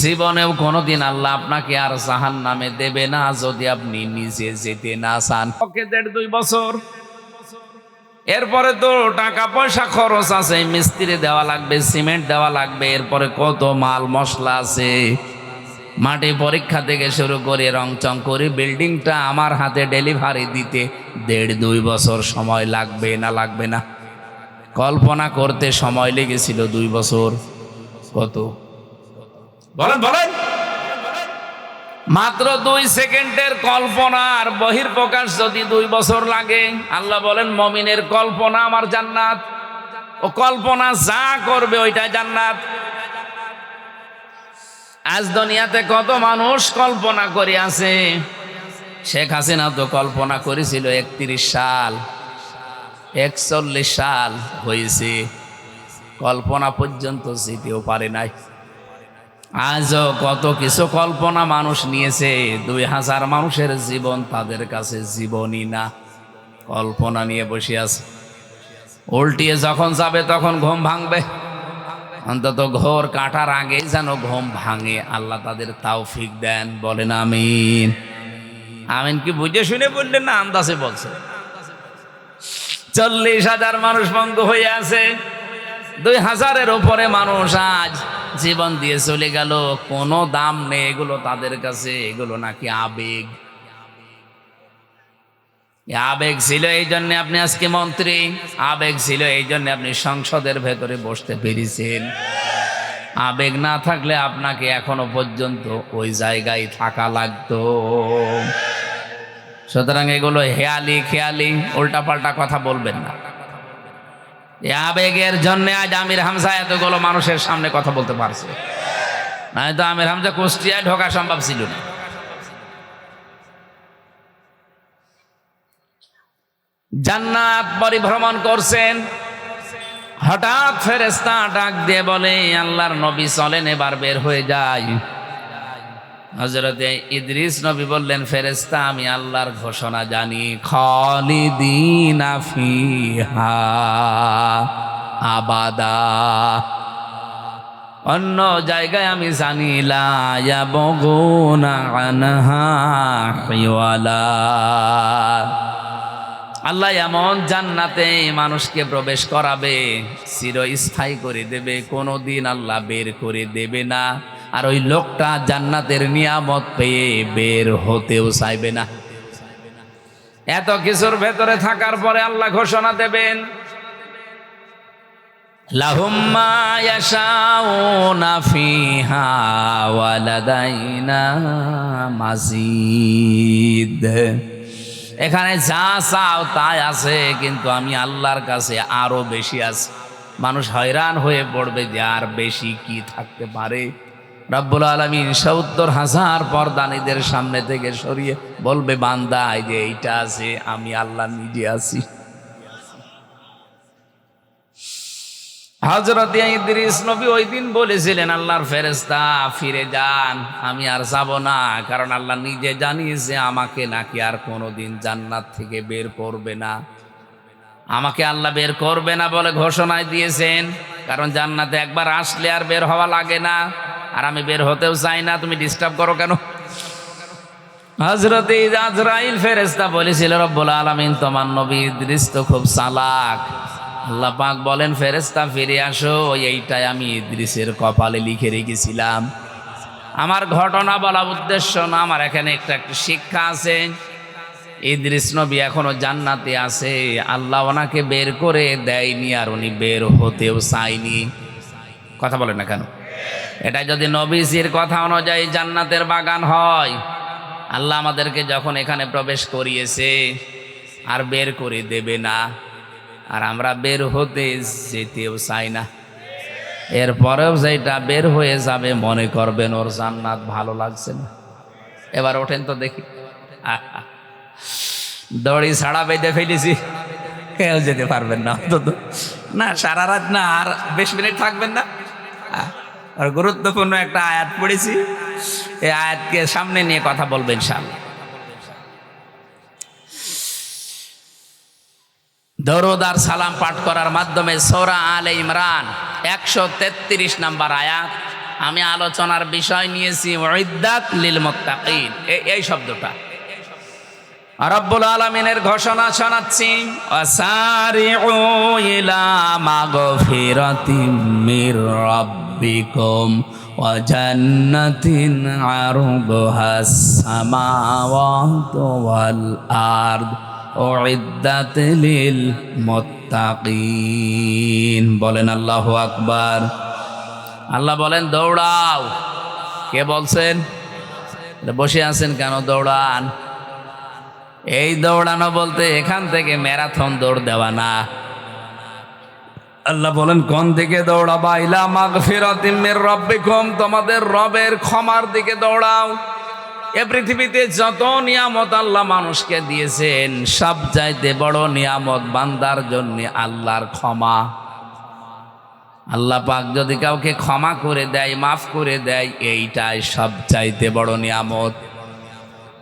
জীবনেও কোনোদিন আল্লাহ আপনাকে আর জাহান্নামে দেবে না যদি আপনি নিজে যেতে না চান। ওকে 1.5-2 বছর, এরপরে তো টাকা পয়সা খরচ আছে, মিস্ত্রি দেওয়া লাগবে, সিমেন্ট দেওয়া লাগবে, এরপরে কত মাল মশলা আছে, মাটি পরীক্ষা থেকে শুরু করে রংচং করে বিল্ডিংটা আমার হাতে ডেলিভারি দিতে 1.5-2 বছর সময় লাগবে না? লাগবে না? কল্পনা করতে সময় লেগেছিল 2 বছর। কত বলেন বলেন? মাত্র 2 সেকেন্ডের কল্পনার বহির্প্রকাশ যদি 2 বছর লাগে। আল্লাহ বলেন, মুমিনের কল্পনা আমার জান্নাত, ও কল্পনা যা করবে ওইটা জান্নাত। আজ দুনিয়াতে কত মানুষ কল্পনা করে আছে। শেখ হাসিনা তো কল্পনা করেছিল 31 সাল, 41 সাল হয়েছে, কল্পনা পর্যন্ত যেতেও পারে নাই। আজও কত কিছু কল্পনা মানুষ নিয়েছে, 2000 মানুষের জীবন তাদের কাছে জীবনই না, কল্পনা নিয়ে বসে আছে। উল্টিয়ে যখন যাবে তখন ঘুম ভাঙবে, অন্তত ঘোর কাটার আগেই যেন ঘুম ভাঙে। আল্লাহ তাদের তৌফিক দেন, বলেন আমিন। আমিন কি বুঝে শুনে বললেন না আন্দাজে বলছে? 40,000 মানুষ বন্ধ হয়ে আছে, 2000-এর উপরে মানুষ আজ জীবন দিয়ে চলে গেল, কোনো দাম নেই এগুলো তাদের কাছে। এগুলো নাকি আবেগ। আবেগ ছিল এই জন্য আপনি আজকে মন্ত্রী, আবেগ ছিল এই জন্য আপনি সংসদের ভেতরে বসতে পেরেছেন। আবেগ না থাকলে আপনাকে এখনো পর্যন্ত ওই জায়গায় থাকা লাগতো। সুতরাং এগুলো হেয়ালি খেয়ালি উল্টাপাল্টা কথা বলবেন না। আবেগের জন্য আজ আমির হামজা এতগুলো মানুষের সামনে কথা বলতে পারছে, নয়তো আমির হামজা কুষ্টিয়ায় ঢোকা সম্ভব ছিল না। জান্নাত পরিভ্রমণ করছেন, হঠাৎ ফেরেশতা ডাক দিয়ে বলে, আল্লাহর নবী চলেন এবার বের হয়ে যায়। হযরতে ইদ্রিস নবী বললেন, ফেরেশতা আমি আল্লাহর ঘোষণা জানি, খালিদিনা ফিহা আবাদা। অন্য জায়গায় আমি জানি লা ইয়াবগুনা আনহা হিওয়ালা। আল্লাহ এমন জান্নাতে মানুষকে প্রবেশ করাবে, চিরস্থায়ী করে দেবে, কোনোদিন আল্লাহ বের করে দেবে না। আর ওই লোকটা জান্নাতের নিয়ামত পেয়ে বের হতেও চাইবে না। এত কিছুর ভেতরে থাকার পরে আল্লাহ ঘোষণা দেবেন, লাহুম মা ইয়াশাউনা ফিহা ওয়া লাদাইনা মাজিদ। এখানে যা চাও তাই আছে, কিন্তু আমি আল্লাহর কাছে আরো বেশি আছে। মানুষ হয়রান হয়ে পড়বে যে আর বেশি কি থাকতে পারে। রব্বুল আলামিন 70,000 পর্দানীদের সামনে থেকে সরিয়ে বলবে, বান্দা এই যে এইটা আছে, আমি আল্লাহ নিজে আছি। হযরত ইদ্রিস নবী ওই দিন বলেছিলেন, আল্লাহর ফেরেশতা ফিরে যান, আমি আর যাব না, কারণ আল্লাহ নিজে জানিয়েছে আমাকে নাকি আর কোনোদিন জান্নাত থেকে বের করবে না। আমাকে আল্লাহ বের করবে না বলে ঘোষণায় দিয়েছেন, কারণ জান্নাতে একবার আসলে আর বের হওয়া লাগে না। আর আমি বের হতেও চাই না, তুমি ডিস্টার্ব করো কেন? হযরত আজরাইল ফেরেশতা বলেছিল, রব্বুল আলামিন তোমার নবী ইদ্রিস তো খুব চালাক। আল্লাহ পাক বলেন, ফেরেশতা ফিরে আসো, এইটাই আমি ইদ্রিসের কপালে লিখে রেখেছিলাম। আমার ঘটনা বলা উদ্দেশ্য না, আমার এখানে একটা শিক্ষা আছে। ইদ্রিস নবী এখনো জান্নাতে আছে, আল্লাহ ওনাকে বের করে দেয়নি, আর উনি বের হতেও চায়নি। কথা বলেন না কেন? এটা যদি নবীজির কথা অনুযায়ী জান্নাতের বাগান হয়, আল্লাহ আমাদেরকে যখন এখানে প্রবেশ করিয়েছে আর বের করে দেবে না, আর আমরা বের হতে যেতেও চাই না। এরপরেও যেটা বের হয়ে যাবে মনে করবেন ওর জান্নাত ভালো লাগছে না। এবার ওঠেন তো দেখি। দড়ি ছাড়া বেঁধে ফেলেছি, কেউ যেতে পারবেন না অন্তত না, সারা রাত না, আর 20 মিনিট থাকবেন না। আর গুরুত্বপূর্ণ একটা আয়াত পড়েছি, এই আয়াতকে সামনে নিয়ে কথা বলবেন ইনশাআল্লাহ। দরুদ আর সালাম পাঠ করার মাধ্যমে সূরা আলে ইমরান 133 নম্বর আয়াত। আমি আলোচনার বিষয় নিয়েছি উইদ্দাত লিল মুত্তাকিন, এই শব্দটা। রব্বুল আলামিনের ঘোষণা শোনাচ্ছি, ওয়াসারিউ ইলা মাগফিরাতিম মির রাব্বিকুম ওয়া জান্নাতিন আরদুহাস সামাওয়াতু ওয়াল আরদ উইদ্দাত লিল মুত্তাকিন। বলেন আল্লাহু আকবার। আল্লাহ বলেন দৌড়াও। কে বলছেন? বসে আছেন কেন? দৌড়ান। এই দৌড়ানো বলতে এখান থেকে ম্যারাথন দৌড় দেওয়া না। আল্লাহ বলেন কোন দিকে দৌড়াবা? ইলা মাগফিরাতিম মির রাব্বিকুম, তোমাদের রবের ক্ষমার দিকে দৌড়াও। এ পৃথিবীতে যত নিয়ামত আল্লাহ মানুষকে দিয়েছেন, সব চাইতে বড় নিয়ামত বান্দার জন্য আল্লাহর ক্ষমা। আল্লাহ পাক যদি কাউকে ক্ষমা করে দেয়, মাফ করে দেয়, এইটাই সব চাইতে বড় নিয়ামত।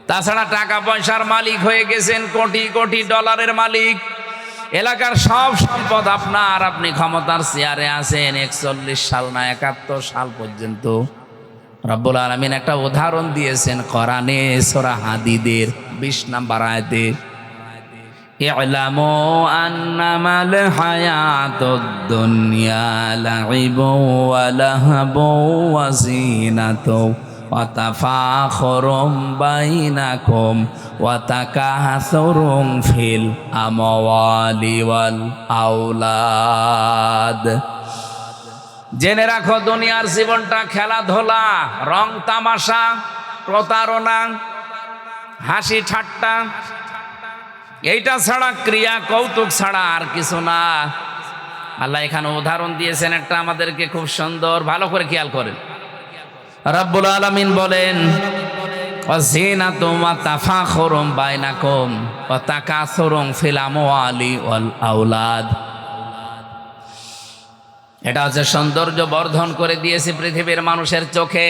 তাছাড়া টাকা পয়সার মালিক হয়ে গেছেন, কোটি কোটি ডলারের মালিক, এলাকার সব সম্পদ আপনার, আপনি ক্ষমতার চেয়ারে আছেন 41 সাল না 71 সাল পর্যন্ত। রব্বুল আলামিন একটা উদাহরণ দিয়েছেন কোরআনে সূরা হাদীদের 20 নম্বর আয়াতে, ই'লামু আন্নামাল হায়াতুদ দুনিয়া লাইবু ওয়া লাহবু ওয়া যিনাতু ওয়া তাফাখুরুম বাইনাকুম ওয়া তাকাসুরুম ফিল আমওয়ালি ওয়াল আওলাদ। জেনে রাখো দুনিয়ার জীবনটা খেলাধুলা, রং তামাশা, প্রতারণা, হাসি ঠাট্টা, এইটা ছাড়া, ক্রিয়া কৌতুক ছাড়া আর কিছু না। আল্লাহ এখানে উদাহরণ দিয়েছেন একটা, আমাদেরকে খুব সুন্দর, ভালো করে খেয়াল করেন। রব্বুল আলামিন বলেন ওয়াজিনাতুম ওয়া তাফাখুরুম বাইনাকুম ওয়া তাকাসুরুম ফিল আমওয়ালি ওয়াল আওলাদ। এটা হচ্ছে সৌন্দর্য বর্ধন করে দিয়েছে পৃথিবীর মানুষের চোখে।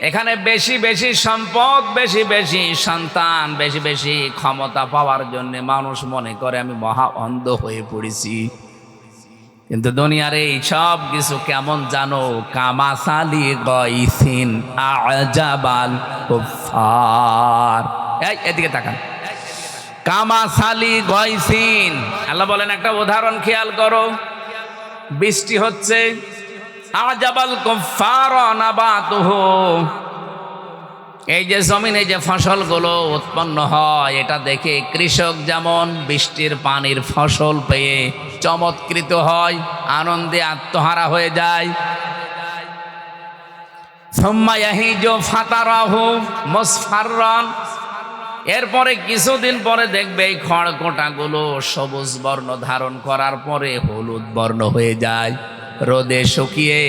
এখানে বেশি বেশি সম্পদ, বেশি বেশি সন্তান, বেশি বেশি ক্ষমতা পাওয়ার জন্য মানুষ মনে করে আমি মহা অন্ধ হয়ে পড়েছি। কিন্তু দুনিয়ার এই সব কিছু কেমন জানো? কামাসালি গাইসিন আজাবাল কুফার। এদিকে তাকান। কামাসালি গাইসিন, আল্লাহ বলেন একটা উদাহরণ খেয়াল করো। বৃষ্টি হচ্ছে, আজাবাল কুফার নাবাতুহু, এই যে জমিনে যে ফসলগুলো উৎপন্ন হয়, এটা দেখে কৃষক যেমন বৃষ্টির পানির ফসল পেয়ে চমৎকৃত হয়, আনন্দে আত্মহারা হয়ে যায়। সুম্মা ইয়াহিজু ফাতারাহু মুসফাররান, এরপরে কিছুদিন পরে দেখবে এই খড়কোটাগুলো সবুজ বর্ণ ধারণ করার পরে হলুদ বর্ণ হয়ে যায়, রোদে শুকিয়ে।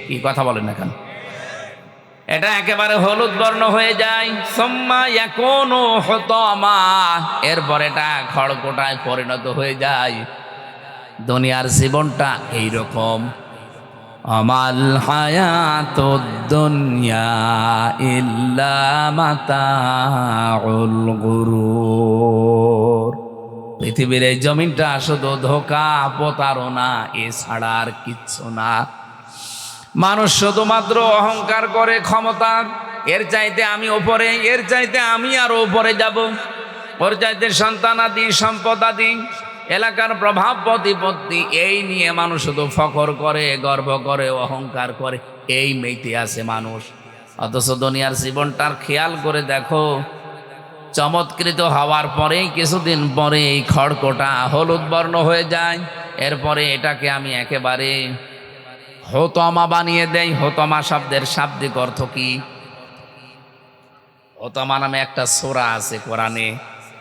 কি কথা বলেন না কেন? এটা একেবারে হলুদ বর্ণ হয়ে যায়। সুম্মা ইয়াকুনু হুতামা, এরপর এটা খড়কোটায় পরিণত হয়ে যায়। দুনিয়ার জীবনটা এইরকম। আমাল হায়াতুদ দুনিয়া ইল্লা মাতাউল গুরুর, পৃথিবীর এই জমিনটা শুধু ধোঁকা, প্রতারণা, এছাড়া আর কিচ্ছু না। মানুষ শুধুমাত্র অহংকার করে ক্ষমতার, এর চাইতে আমি ওপরে, এর চাইতে আমি আরো ওপরে যাব, ওর চাইতে সন্তানাদি সম্পদাদি এলাকার প্রভাব প্রতিপত্তি এই নিয়ে মানুষ শুধু ফখর করে, গর্ব করে, অহংকার করে, এই মেতে আছে মানুষ। অথচ দুনিয়ার জীবনটার খেয়াল করে দেখো, চমৎকৃত হওয়ার পরেই কিছুদিন পরে এই খড়কোটা হলুদ বর্ণ হয়ে যায়। এরপরে এটাকে আমি একেবারে হোতমা বানিয়ে দেই। হোতমা শব্দের শাব্দিক অর্থ কি? হোতমা নামে একটা সূরা আছে কোরআনে।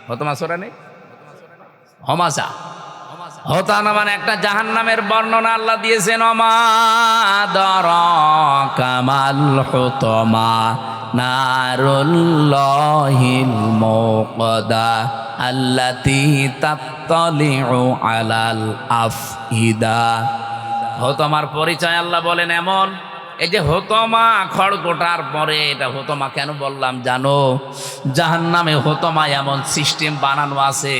হোতমা সূরা নেই? হমাজা। হোতানা মানে একটা জাহান্নামের বর্ণনা আল্লাহ দিয়েছেন। ওমা আদরাকা মাল হুতমা নারুল্লাহিল মুকদা আল্লাতী তাত্তালিউ আলাল আফইদা। হোতমার পরিচয় আল্লাহ বলেন এমন। এই যে হোতমা, খড়গোটার পরে এটা হোতমা কেন বললাম জানো? জাহান্নামে হোতমা এমন সিস্টেম বানানো আছে,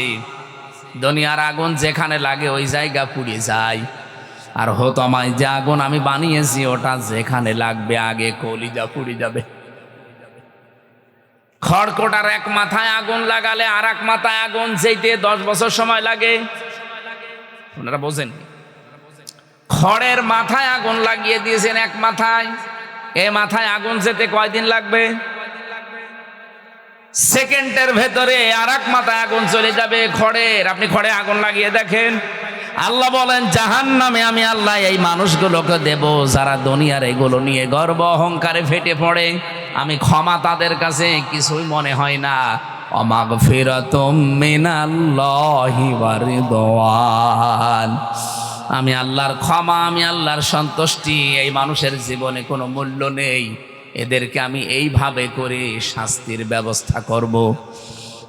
দুনিয়ার আগুন যেখানে লাগে ওই জায়গা পুড়ে যায়। আর হোতমায় যে আগুন আমি বানিয়েছি ওটা যেখানে লাগবে আগে কলিজা পুড়ে যাবে। খড়কোটার এক মাথায় আগুন লাগালে আর এক মাথায় আগুন যেতে 10 বছর সময় লাগে। আপনারা বোঝেন? খড়ের মাথায় আগুন লাগিয়ে দিয়েছেন এক মাথায়, এ মাথায় আগুন যেতে কয়দিন লাগবে? সেকেন্ডের ভেতরে আর এক মাথায় আগুন চলে যাবে খড়ের। আপনি খড়ে আগুন লাগিয়ে দেখেন। আল্লাহ বলেন জাহান্নামে আমি আল্লাহ এই মানুষগুলোকে দেব যারা দুনিয়ার এগুলো নিয়ে গর্ব অহংকারে ফেটে পড়ে। আমি ক্ষমা তাদের কাছে কিছুই মনে হয় না। অমাগফিরাতুম মিনাল্লাহি ওয়া রিদওয়ান। আমি আল্লাহর ক্ষমা, আমি আল্লাহর সন্তুষ্টি এই মানুষের জীবনে কোনো মূল্য নেই। এদেরকে আমি এইভাবে করে শাস্তির ব্যবস্থা করব।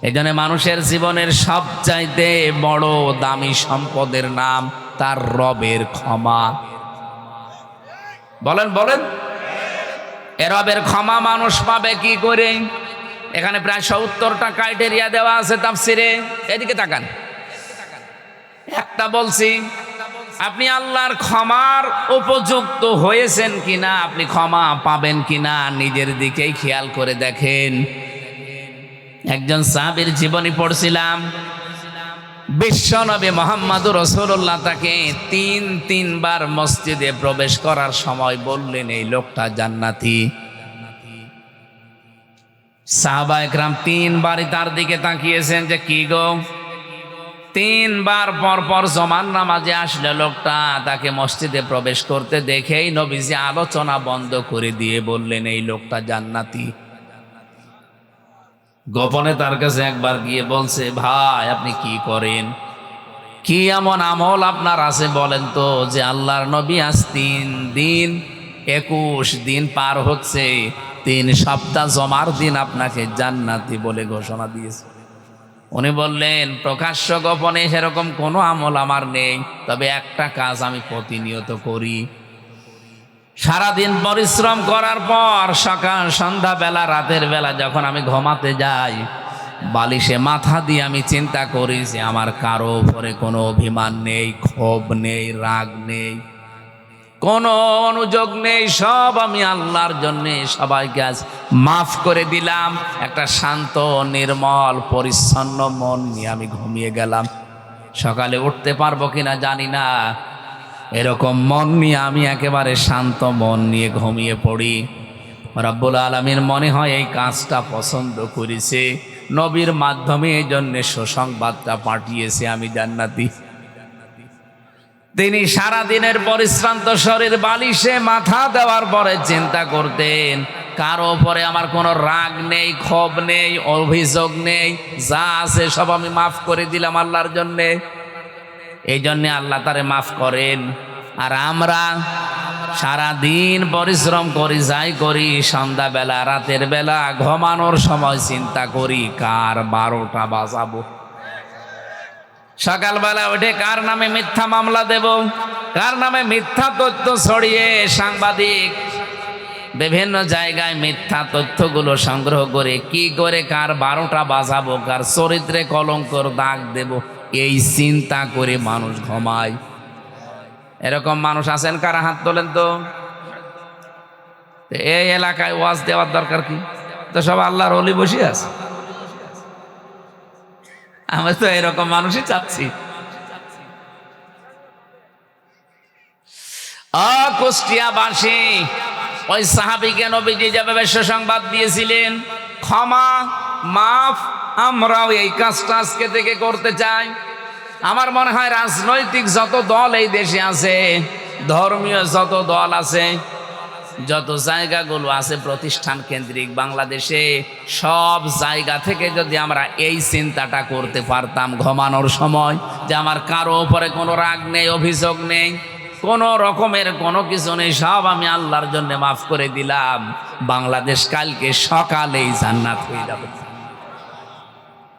এই জন্য মানুষের জীবনের সবচাইতে বড় দামি সম্পদের নাম তার রবের ক্ষমা। বলেন বলেন, এ রবের ক্ষমা মানুষ পাবে কি করে? এখানে প্রায় 70টা ক্রাইটেরিয়া দেওয়া আছে তাফসিরে। এদিকে তাকান, একটা বলছি, আপনি আল্লাহর ক্ষমার উপযুক্ত হয়েছেন কিনা, আপনি ক্ষমা পাবেন কিনা নিজের দিকেই খেয়াল করে দেখেন। একজন সাহাবীর জীবনী পড়ছিলাম। বিশ্বনবী মুহাম্মদুর রাসূলুল্লাহ তাকে তিনবার মসজিদে প্রবেশ করার সময় বললেন এই লোকটা জান্নাতি। সাহাবায়ে কেরাম 3 বারই তার দিকে তাকিয়েছেন যে কি গো। 3 বার পর জমান নামাজে আসলে লোকটা, তাকে মসজিদে প্রবেশ করতে দেখেই নবীজি আলোচনা বন্ধ করে দিয়ে বললেন এই লোকটা জান্নাতি। গোপনে তার কাছে একবার গিয়ে বলছে, ভাই আপনি কি করেন, কি এমন আমল আপনার আছে বলেন তো, যে আল্লাহর নবী আজ 3 দিন 21 দিন পার হচ্ছে, 3 সপ্তাহ জমার দিন আপনাকে জান্নাতি বলে ঘোষণা দিয়েছে। উনি বললেন, প্রকাশ্য গোপনে সেরকম কোনো আমল আমার নেই, তবে একটা কাজ আমি প্রতিনিয়ত করি। সারাদিন পরিশ্রম করার পর সকাল সন্ধ্যাবেলা রাতের বেলা যখন আমি ঘুমাতে যাই, বালিশে মাথা দিয়ে আমি চিন্তা করি যে আমার কারো উপরে কোনো অভিমান নেই, ক্ষোভ নেই, রাগ নেই, কোনো অনুযোগ নেই, সব আমি আল্লাহর জন্য সবাইকে আজ মাফ করে দিলাম। একটা শান্ত নির্মল পরিচ্ছন্ন মন নিয়ে আমি ঘুমিয়ে গেলাম। সকালে উঠতে পারবো কিনা জানি না, এরকম মন নিয়ে আমি একেবারে শান্ত মন নিয়ে ঘুমিয়ে পড়ি। রব্বুল আলামিন মনে হয় এই কাজটা পছন্দ করেছে, নবীর মাধ্যমে এই জন্য সুসংবাদটা পাঠিয়েছে আমি জান্নাতি। তিনি সারাদিনের পরিশ্রান্ত শরীর বালিশে মাথা দেওয়ার পরে চিন্তা করতেন, কারো উপরে আমার কোনো রাগ নেই, ক্ষোভ নেই, অভিযোগ নেই, যা আছে সব আমি মাফ করে দিলাম আল্লাহর জন্যে। এই জন্যে আল্লাহ তারে মাফ করেন। আর আমরা সারাদিন পরিশ্রম করি, যাই করি, সন্ধ্যাবেলা রাতের বেলা ঘুমানোর সময় চিন্তা করি কার 12টা বাজাবো, সকালবেলা উঠে কার নামে মিথ্যা মামলা দেব, কার নামে মিথ্যা তথ্য ছড়িয়ে সাংবাদিক বিভিন্ন জায়গায় মিথ্যা তথ্যগুলো সংগ্রহ করে কি করে কার 12টা বাজাবো, কার চরিত্রে কলঙ্কর দাগ দেব, এই চিন্তা করে মানুষ ঘুমায়। এরকম মানুষ আছেন কারা? হাত তোলেন তো। তো এই এলাকায় ওয়াজ দেওয়ার দরকার কি? তো সব আল্লাহর ওলি বসে আছে। আমি তো এরকম মানুষই চাচ্ছি। কুষ্টিয়াবাসী ওই সাহাবীকে নবীজি যেভাবে সুসংবাদ দিয়েছিলেন, ক্ষমা মাফ, আমরাও এই কাজটা আজকে থেকে করতে চাই। আমার মনে হয় রাজনৈতিক যত দল এই দেশে আছে, ধর্মীয় যত দল আছে, যত জায়গাগুলো আছে প্রতিষ্ঠান কেন্দ্রিক বাংলাদেশে, সব জায়গা থেকে যদি আমরা এই চিন্তাটা করতে পারতাম ঘুমানোর সময়, যে আমার কারো উপরে কোনো রাগ নেই, অভিযোগ নেই, কোনো রকমের কোনো কিছু নেই, সব আমি আল্লাহর জন্য মাফ করে দিলাম, বাংলাদেশ কালকে সকালেই জান্নাত হয়ে যাবে।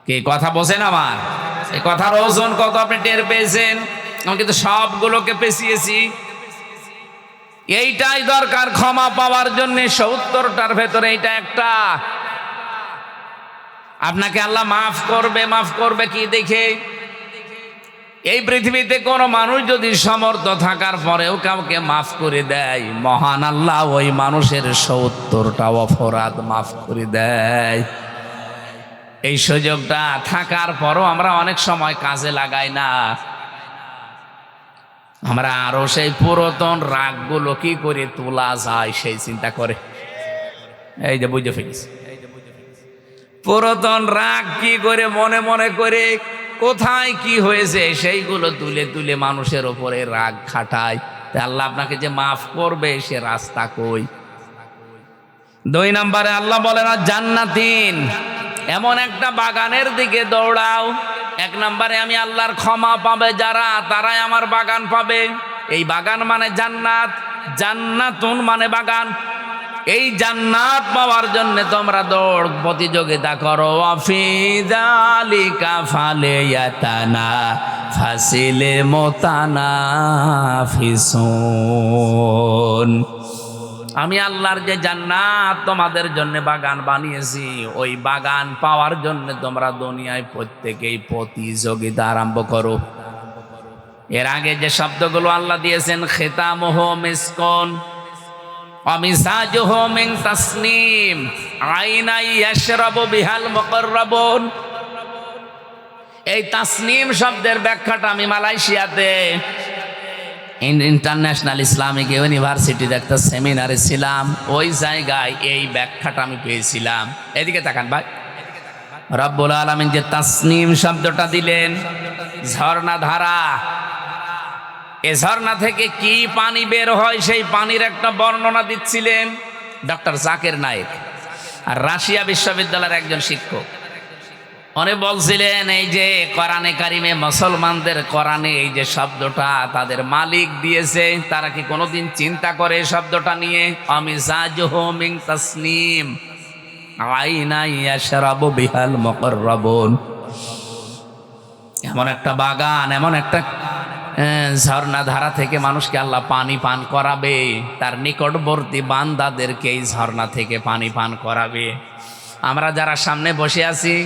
কে কথা বোঝেন আমার? এই কথার ওজন কত আপনি টের পেয়েছেন? আমি কিন্তু সবগুলোকে পেছিয়েছি। এইটাই দরকার ক্ষমা পাওয়ার জন্য। ৭০টার ভেতরে এইটা একটা। আপনাকে আল্লাহ মাফ করবে কি দেখে? এই পৃথিবীতে কোনো মানুষ যদি সমর্থ থাকার পরেও কাউকে মাফ করে দেয়, মহান আল্লাহ ওই মানুষের ৭০টা অপরাধ মাফ করে দেয়। এই সুযোগটা থাকার পরও আমরা অনেক সময় কাজে লাগাই না। আমরা আরো সেই পুরাতন রাগগুলো কি করে তোলা যায় সেই চিন্তা করে। এই যে বুঝে ফেলিস, পুরাতন রাগ কি করে মনে মনে করে কোথায় কি হয়েছে সেইগুলো তুলে তুলে মানুষের ওপরে রাগ খাটায়। আল্লাহ আপনাকে যে মাফ করবে সে রাস্তা কই? ২ নম্বরে আল্লাহ বলে না জান্নাতিন, এমন একটা বাগানের দিকে দৌড়াও। ১ নম্বরে আমি আল্লাহর ক্ষমা পাবে যারা, তারাই আমার বাগান পাবে। এই বাগান মানে জান্নাত, জান্নাতুন মানে বাগান। এই জান্নাত পাওয়ার জন্য তোমরা দৌড় প্রতিযোগিতা করো। ফি যালিকা ফালিয়াতানা ফাসিলে মুতানাফিসুন। আমি আল্লাহর যে জান্নাত তোমাদের জন্য বাগান বানিয়েছি, ওই বাগান পাওয়ার জন্য তোমরা দুনিয়ায় প্রত্যেকেই প্রতিযোগিতা আরম্ভ করো। এর আগে যে শব্দগুলো আল্লাহ দিয়েছেন, খিতামুহু মিসকুন ওয়া মিজাজুহু মিন তাসনিম আইনাই ইয়াশরাবু বিহাল মুকাররাবুন। এই তাসনিম শব্দের ব্যাখ্যাটা আমি মালয়েশিয়াতে ইন্টারন্যাশনাল ইসলামিক ইউনিভার্সিটিতে একটা সেমিনারে ছিলাম। ওই জায়গায় এই ব্যাখ্যাটা আমি পেয়েছিলাম। এদিকে তাকান ভাই, রব্বুল আলামিন যে তাসনিম শব্দটা দিলেন, ঝর্ণা ধারা, এ ঝর্ণা থেকে কি পানি বের হয় সেই পানির একটা বর্ণনা দিচ্ছিলেন ডক্টর জাকির নায়েক, আর রাশিয়া বিশ্ববিদ্যালয়ের একজন শিক্ষক। উনি বলছিলেন এই যে কোরআনে কারিমে মুসলমানদের কোরআনে এই যে শব্দটা তাদের মালিক দিয়েছে, তারা কি কোনোদিন চিন্তা করে এই শব্দটা নিয়ে? আমিজাজুহু মিন তাসনিম আইনা ইয়াশরাবু বিহাল মুকাররাবুন। এমন একটা বাগান, এমন একটা ঝর্ণা ধারা থেকে মানুষকে আল্লাহ পানি পান করাবে, তার নিকটবর্তী বান্দাদেরকে এই ঝর্ণা থেকে পানি পান করাবে। আমরা যারা সামনে বসে আছি,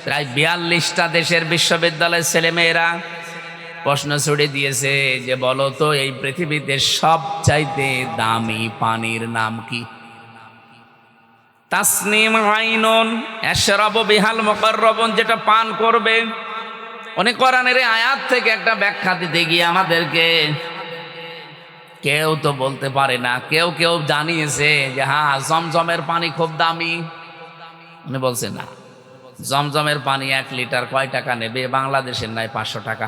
প্রায় ৪২টা দেশের বিশ্ববিদ্যালয়ের ছেলেমেয়েরা প্রশ্ন ছুড়ে দিয়েছে যে বলো তো এই পৃথিবীতে সবচাইতে দামি পানির নাম কি? তাসনিম আইনুন ইয়াশরাবু বিহাল মুকাররাবুন, যেটা পান করবে। অনেক কোরআনের আয়াত থেকে একটা ব্যাখ্যা দিতে গিয়ে আমাদেরকে কেউ তো বলতে পারে না, কেউ কেউ জানিয়েছে যে হ্যাঁ জমজমের পানি খুব দামি। উনি বলছে না, জমজমের পানি ১ লিটার কয় টাকা নেবে? বাংলাদেশের নাই ৫০০ টাকা।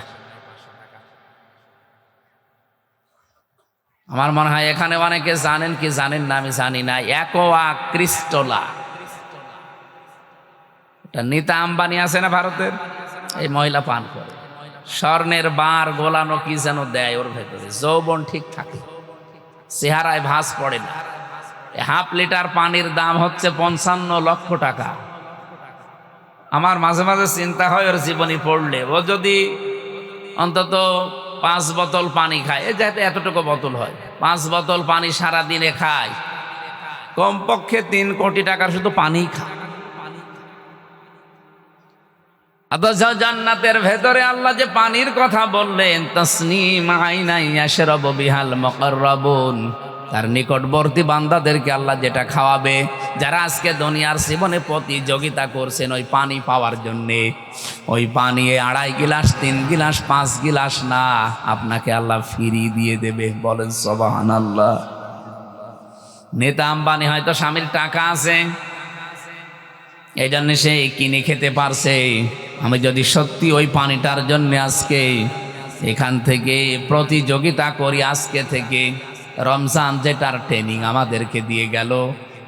আমার মনে হয় এখানে অনেকে জানেন কি জানেন না আমি জানি না, অ্যাকোয়া ক্রিস্টোলা, নীতা আম্বানি আছে না ভারতের, এই মহিলা পান করে। স্বর্ণের বার গোলানো কি যেন দেয় ওর ভেতরে, যৌবন ঠিক থাকে, চেহারায় ভাঁজ পড়ে না। ১/২ লিটার পানির দাম হচ্ছে ৫৫ লক্ষ টাকা। আমার মাঝে মাঝে চিন্তা হয় ওর জীবনী পড়লে, ও যদি অন্তত ৫ বোতল পানি খায়, এই যাতে এতটুকু বোতল হয়, ৫ বোতল পানি সারা দিনে খায়, কমপক্ষে ৩ কোটি টাকার শুধু পানি খায়। অথচ জান্নাতের ভেতরে আল্লাহ যে পানির কথা বললেন, তাসনিম আইনা ইয়াশরাবু বিহাল মুকাররাবুন, তার নিকটবর্তী বান্দাদেরকে আল্লাহ যেটা খাওয়াবে, যারা আজকে দুনিয়ার জীবনে প্রতিযোগিতা করছেন ওই পানি পাওয়ার জন্যে, ওই পানি 2.5 গিলাস 3 গিলাস 5 গিলাস না, আপনাকে আল্লাহ ফিরিয়ে দিয়ে দেবে। বলেন সুবহানাল্লাহ। নেতা আম্বানি হয়তো স্বামীর টাকা আছে, এই জন্য সে কিনে খেতে পারছে। আমি যদি সত্যি ওই পানিটার জন্য আজকে এখান থেকে প্রতিযোগিতা করি, আজকে থেকে রমজান যেটার ট্রেনিং আমাদেরকে দিয়ে গেল,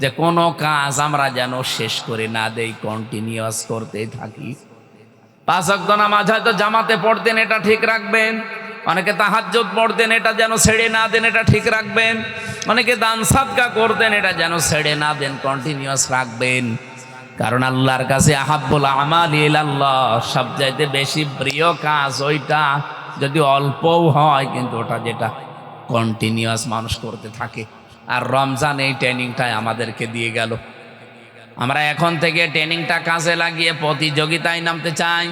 যে কোনো কাজ আমরা যেন শেষ করে না দেই, কন্টিনিউয়াস করতেই থাকি। 5 ওয়াক্ত নামাজ হয়তো জামাতে পড়তেন, এটা ঠিক রাখবেন। অনেকে তাহাজ্জুদ পড়তেন, এটা যেন ছেড়ে না দেন, এটা ঠিক রাখবেন। অনেকে দান সাদকা করতেন, এটা যেন ছেড়ে না দেন, কন্টিনিউয়াস রাখবেন। কারণ আল্লাহর কাছে আহাব্বুল আমালি ইলাল্লাহ, সবচাইতে বেশি প্রিয় কাজ ওইটা, যদি অল্পও হয় কিন্তু ওটা যেটা কন্টিনিউয়াস মানুষ করতে থাকে। আর রমজান এই ট্রেনিংটাই আমাদেরকে দিয়ে গেল। আমরা এখন থেকে ট্রেনিংটা কাজে লাগিয়ে প্রতিযোগিতায় নামতে চাই,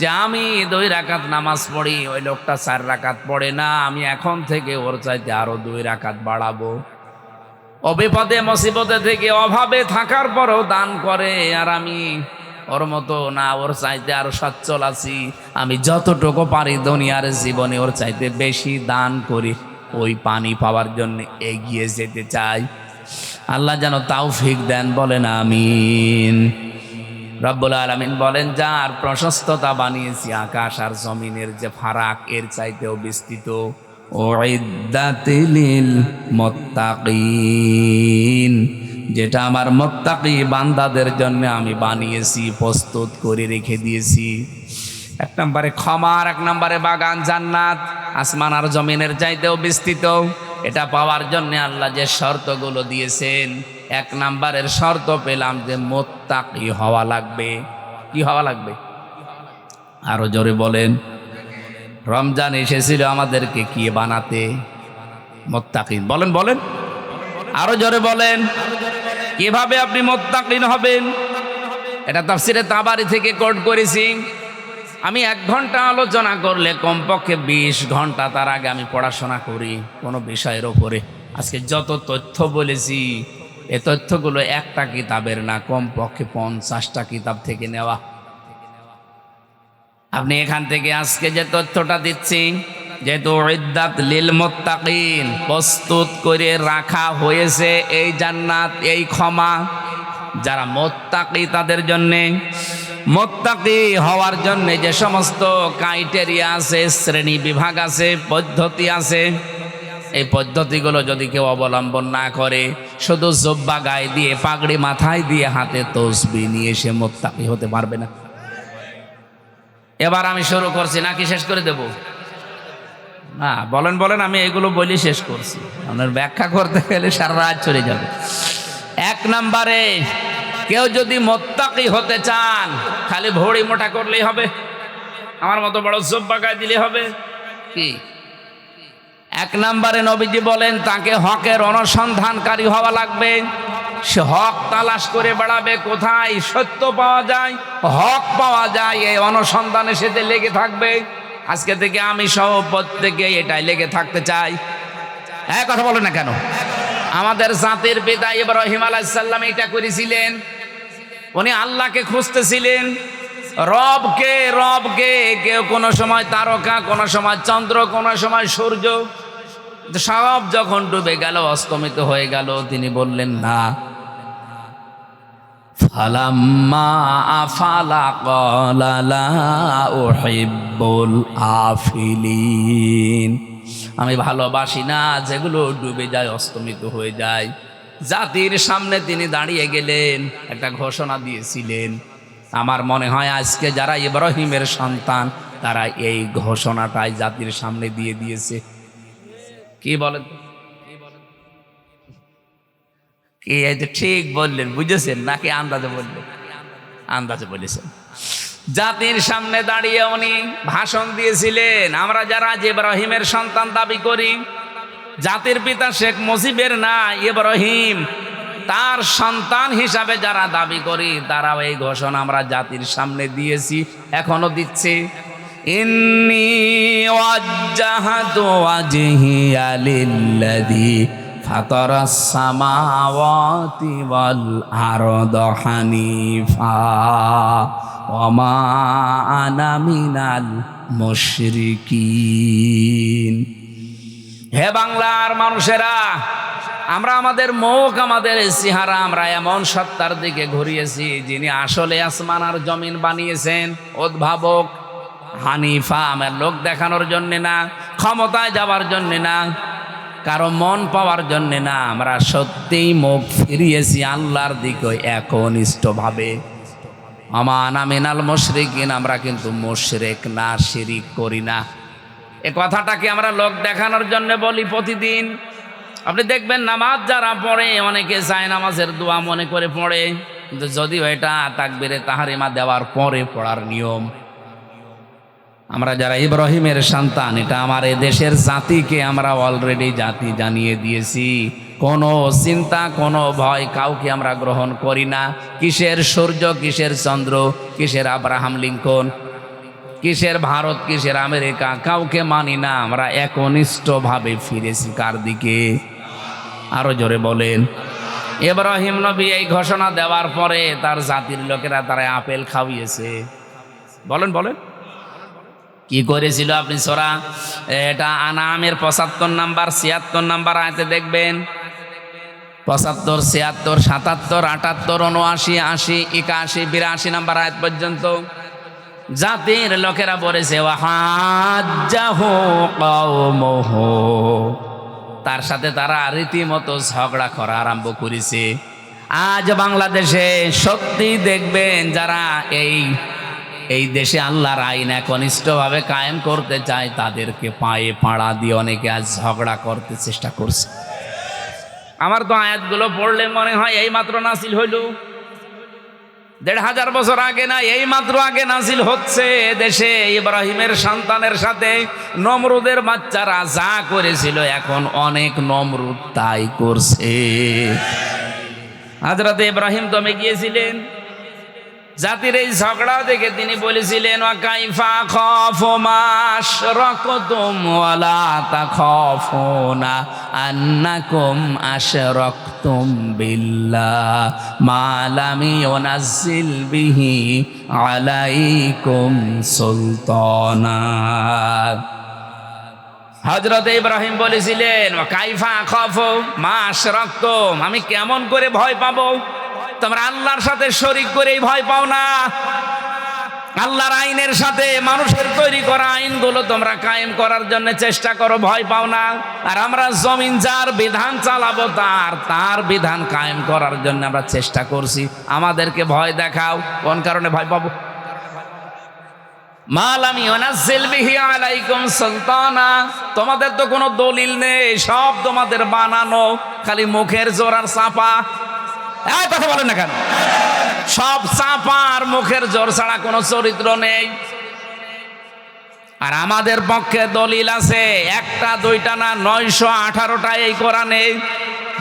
যে আমি 2 রাকাত নামাজ পড়ি, ওই লোকটা 4 রাকাত পড়ে না, আমি এখন থেকে ওর চাইতে আরো 2 রাকাত বাড়াবো। অবিপদে মুসিবতে থেকে অভাবে থাকার পরেও দান করে, আর আমি ওর মতো না, ওর চাইতে আরো সচ্ছল আছি, আমি যতটুকু পারি দুনিয়ার জীবনে ওর চাইতে বেশি দান করি, ওই পানি পাওয়ার জন্য এগিয়ে যেতে চাই। আল্লাহ যেন তৌফিক দেন, বলেন আমিন। রব্বুল আলামিন বলেন, যার প্রশস্ততা বানিয়েছি আকাশ আর জমিনের যে ফারাক, এর চাইতেও বিস্তৃত। উইদ্দাত লিল মুত্তাকিন, যেটা আমার মুত্তাকি বান্দাদের জন্য আমি বানিয়েছি, প্রস্তুত করে রেখে দিয়েছি। 1 নম্বরে ক্ষমা, আর 1 নম্বরে বাগান জান্নাত, আসমান আর জমিনের চাইতেও বিস্তৃত। এটা পাওয়ার জন্য আল্লাহ যে শর্তগুলো দিয়েছেন, 1 নম্বরের শর্ত পেলাম যে মুত্তাকি হওয়া লাগবে। কি হওয়া লাগবে? আরো জোরে বলেন। রমজান এসেছিল আমাদেরকে কি বানাতে? মুত্তাকিন। বলেন বলেন, আরো জোরে বলেন। কিভাবে আপনি মুত্তাকিন হবেন? এটা তাফসিরে তাবারি থেকে কোট করেছি। আমি 1 ঘন্টা আলোচনা করলে কমপক্ষে 20 ঘন্টা তার আগে আমি পড়াশোনা করি কোনো বিষয়ের ওপরে। আজকে যত তথ্য বলেছি, এই তথ্যগুলো একটা কিতাবের না, কমপক্ষে 50টা কিতাব থেকে নেওয়া। আপনি এখান থেকে আজকে যে তথ্যটা দিচ্ছি, যেহেতু উইদ্দাত লিল মুত্তাকিন, প্রস্তুত করে রাখা হয়েছে এই জান্নাত, এই ক্ষমা, যারা মুত্তাকি তাদের জন্যে। মুত্তাকি হওয়ার জন্য যে সমস্ত ক্রাইটেরিয়া আছে, শ্রেণী বিভাগ আছে, পদ্ধতি আছে, এই পদ্ধতিগুলো যদি কেউ অবলম্বন না করে, শুধু জুব্বা গায়ে দিয়ে, পাগড়ি মাথায় দিয়ে, হাতে তসবিহ নিয়ে সে মুত্তাকি হতে পারবে না। এবার আমি শুরু করছি নাকি শেষ করে দেব? না, বলেন বলেন, আমি এগুলো বলি শেষ করছি, আপনার ব্যাখ্যা করতে গেলে সারা রাত চলে যাবে। 1 নম্বরে, কেউ যদি মুত্তাকি হতে চান, খালি ভড়ি মোটা করলেই হবে, আমার মতো বড় জুব্বা গায়ে দিলে হবে কি? 1 নম্বরে নবীজি বলেন, তাকে হকের অনুসন্ধানকারী হওয়া লাগবে। সে হক তালাশ করে বেড়াবে, কোথায় সত্য পাওয়া যায়, হক পাওয়া যায়, এই অনুসন্ধানে সেতে লেগে থাকবে। আজকে থেকে আমি সহ প্রত্যেকে এটাই লেগে থাকতে চাই। কথা বলে না কেন? আমাদের জাতির পিতা ইব্রাহিম আলাইহিস সালাম এটা করেছিলেন। উনি আল্লাহকে খুঁজতেছিলেন, রবকে রবকে। কেউ কোনো সময় তারকা, কোনো সময় চন্দ্র, কোনো সময় সূর্য, সব যখন ডুবে গেল, অস্তমিত হয়ে গেল, তিনি বললেন না। ফালাম্মা আফালা ক্বালা লা উহিব্বুল আফিলিন, আমি ভালোবাসি না যেগুলো ডুবে যায়, অস্তমিত হয়ে যায়। জাতির সামনে তিনি দাঁড়িয়ে গেলেন, একটা ঘোষণা দিয়েছিলেন। আমার মনে হয় আজকে যারা ইব্রাহিমের সন্তান, তারা এই ঘোষণাটাই জাতির সামনে দিয়ে দিয়েছে। কি বলেন? কি এই যে ঠিক বললেন, বুঝেছেন নাকি আন্দাজে বললেন? আন্দাজে বলেছেন। জাতির সামনে দাঁড়িয়ে উনি ভাষণ দিয়েছিলেন। আমরা যারা ইব্রাহিমের সন্তান দাবি করি, জাতির পিতা শেখ মুজিবের না, ইব্রাহিম তার সন্তান হিসাবে যারা দাবি করি, তারাও এই ঘোষণা আমরা জাতির সামনে দিয়েছি, এখনো দিচ্ছি। ইন্নী ওয়াজ্জাহাতু ওয়াজহিয়া লিল্লাযী ফাতারাস সামাওয়াতি ওয়াল আরদ হানিফা ওয়া মা আনা মিনাল মুশরিকিন। হে বাংলার মানুষেরা, আমরা আমাদের মুখ, আমাদের চেহারা আমরা এমন সত্তার দিকে ঘুরিয়েছি যিনি আসলে আসমান আর জমিন বানিয়েছেন। উদ্ভাবক, হানিফা, আমার লোক দেখানোর জন্যে না, ক্ষমতায় যাওয়ার জন্যে না, কারো মন পাওয়ার জন্যে না। আমরা সত্যিই মুখ ফিরিয়েছি আল্লাহর দিকে একনিষ্ঠভাবে। আমান আমিনাল মুশরিকিন, আমরা কিন্তু মুশরিক না, শিরিক করি না। এ কথাটাকে আমরা লোক দেখানোর জন্য বলি প্রতিদিন। আপনি দেখবেন নামাজ যারা পড়ে অনেকে যায় নামাজের দোয়া মনে করে পড়ে, কিন্তু যদিও এটা তাকবীরে তাহরিমা দেওয়ার পরে পড়ার নিয়ম। আমরা যারা ইব্রাহিমের সন্তান, এটা আমার এ দেশের জাতিকে আমরা অলরেডি জাতি জানিয়ে দিয়েছি। কোনো চিন্তা, কোনো ভয় কাউকে আমরা গ্রহণ করি না। কিসের সূর্য, কিসের চন্দ্র, কিসের আব্রাহাম লিঙ্কন, কিসের ভারত, কিসের আমেরিকা, কাউকে মানি না। আমরা একনিষ্ঠভাবে ফিরেছি কার দিকে? আরো জোরে বলেন। ইব্রাহিম নবী এই ঘোষণা দেওয়ার পরে তার জাতির লোকেরা তারা আপেল খাওয়িয়েছে। বলেন বলেন কি করেছিল? আপনি সূরা এটা আনামের 75 নাম্বার 76 নাম্বার আয়াতে দেখবেন। 75, 76, 77, 78, 79, 80, 81, 82 নাম্বার আয়াত পর্যন্ত জাতির লোকেরা বলেছে ওয়াহাজ্জাহু কওমুহু, তার সাথে তারা রীতিমতো ঝগড়া করা আরম্ভ করেছে। আজ বাংলাদেশে সত্যি দেখবেন যারা এই দেশে আল্লাহর আইন একনিষ্ঠভাবে কায়েম করতে চায় তাদেরকে পায়ে পাড়া দিয়ে অনেকে আজ ঝগড়া করতে চেষ্টা করছে। আমার তো আয়াতগুলো পড়লে মনে হয় এই মাত্র নাজিল হইল, 1500 বছর আগে না, এই মাত্র আগে নাজিল হচ্ছে। দেশে ইব্রাহিমের সন্তানের সাথে নমরুদের বাচ্চারা যা করেছিল এখন অনেক নমরুদ তাই করছে। হযরত ইব্রাহিম দমে গিয়েছিলেন। জাতির এই ঝগড়া দেখে তিনি বলেছিলেন ওয়া কাইফা খাফু মা আশরাকতুম ওয়ালা তাখাফুনা আন্নাকুম আশরাকতুম বিল্লাহ মা লাম ইউনাজ্জিল বিহি আলাইকুম সুলতানা। হযরত ইব্রাহিম বলেছিলেন ওয়া কাইফা খাফু মা আশরাকতুম, আমি কেমন করে ভয় পাবো? তোমরা আল্লাহর সাথে শরীক করেই ভয় পাও না। আল্লাহর আইনের সাথে মানুষের তৈরি করা আইনগুলো তোমরা কায়েম করার জন্য চেষ্টা করো, ভয় পাও না। আর আমরা জমিন যার বিধান চালাবো তার বিধান কায়েম করার জন্য আমরা চেষ্টা করছি। আমাদেরকে ভয় দেখাও, কোন কারণে ভয় পাবো? মা লাম ইউনাজ্জিল বিহি আলাইকুম সুলতানা, তোমাদের তো কোনো দলিল নেই, সব তোমাদের বানানো, খালি মুখের জোর আর চাপা। কথা বলেন না কেন? সব চাপা আর মুখের জোর ছাড়া কোনো চরিত্র নেই। আর আমাদের পক্ষে দলিল আছে, একটা দুইটা না, 918টা এই কোরআনে।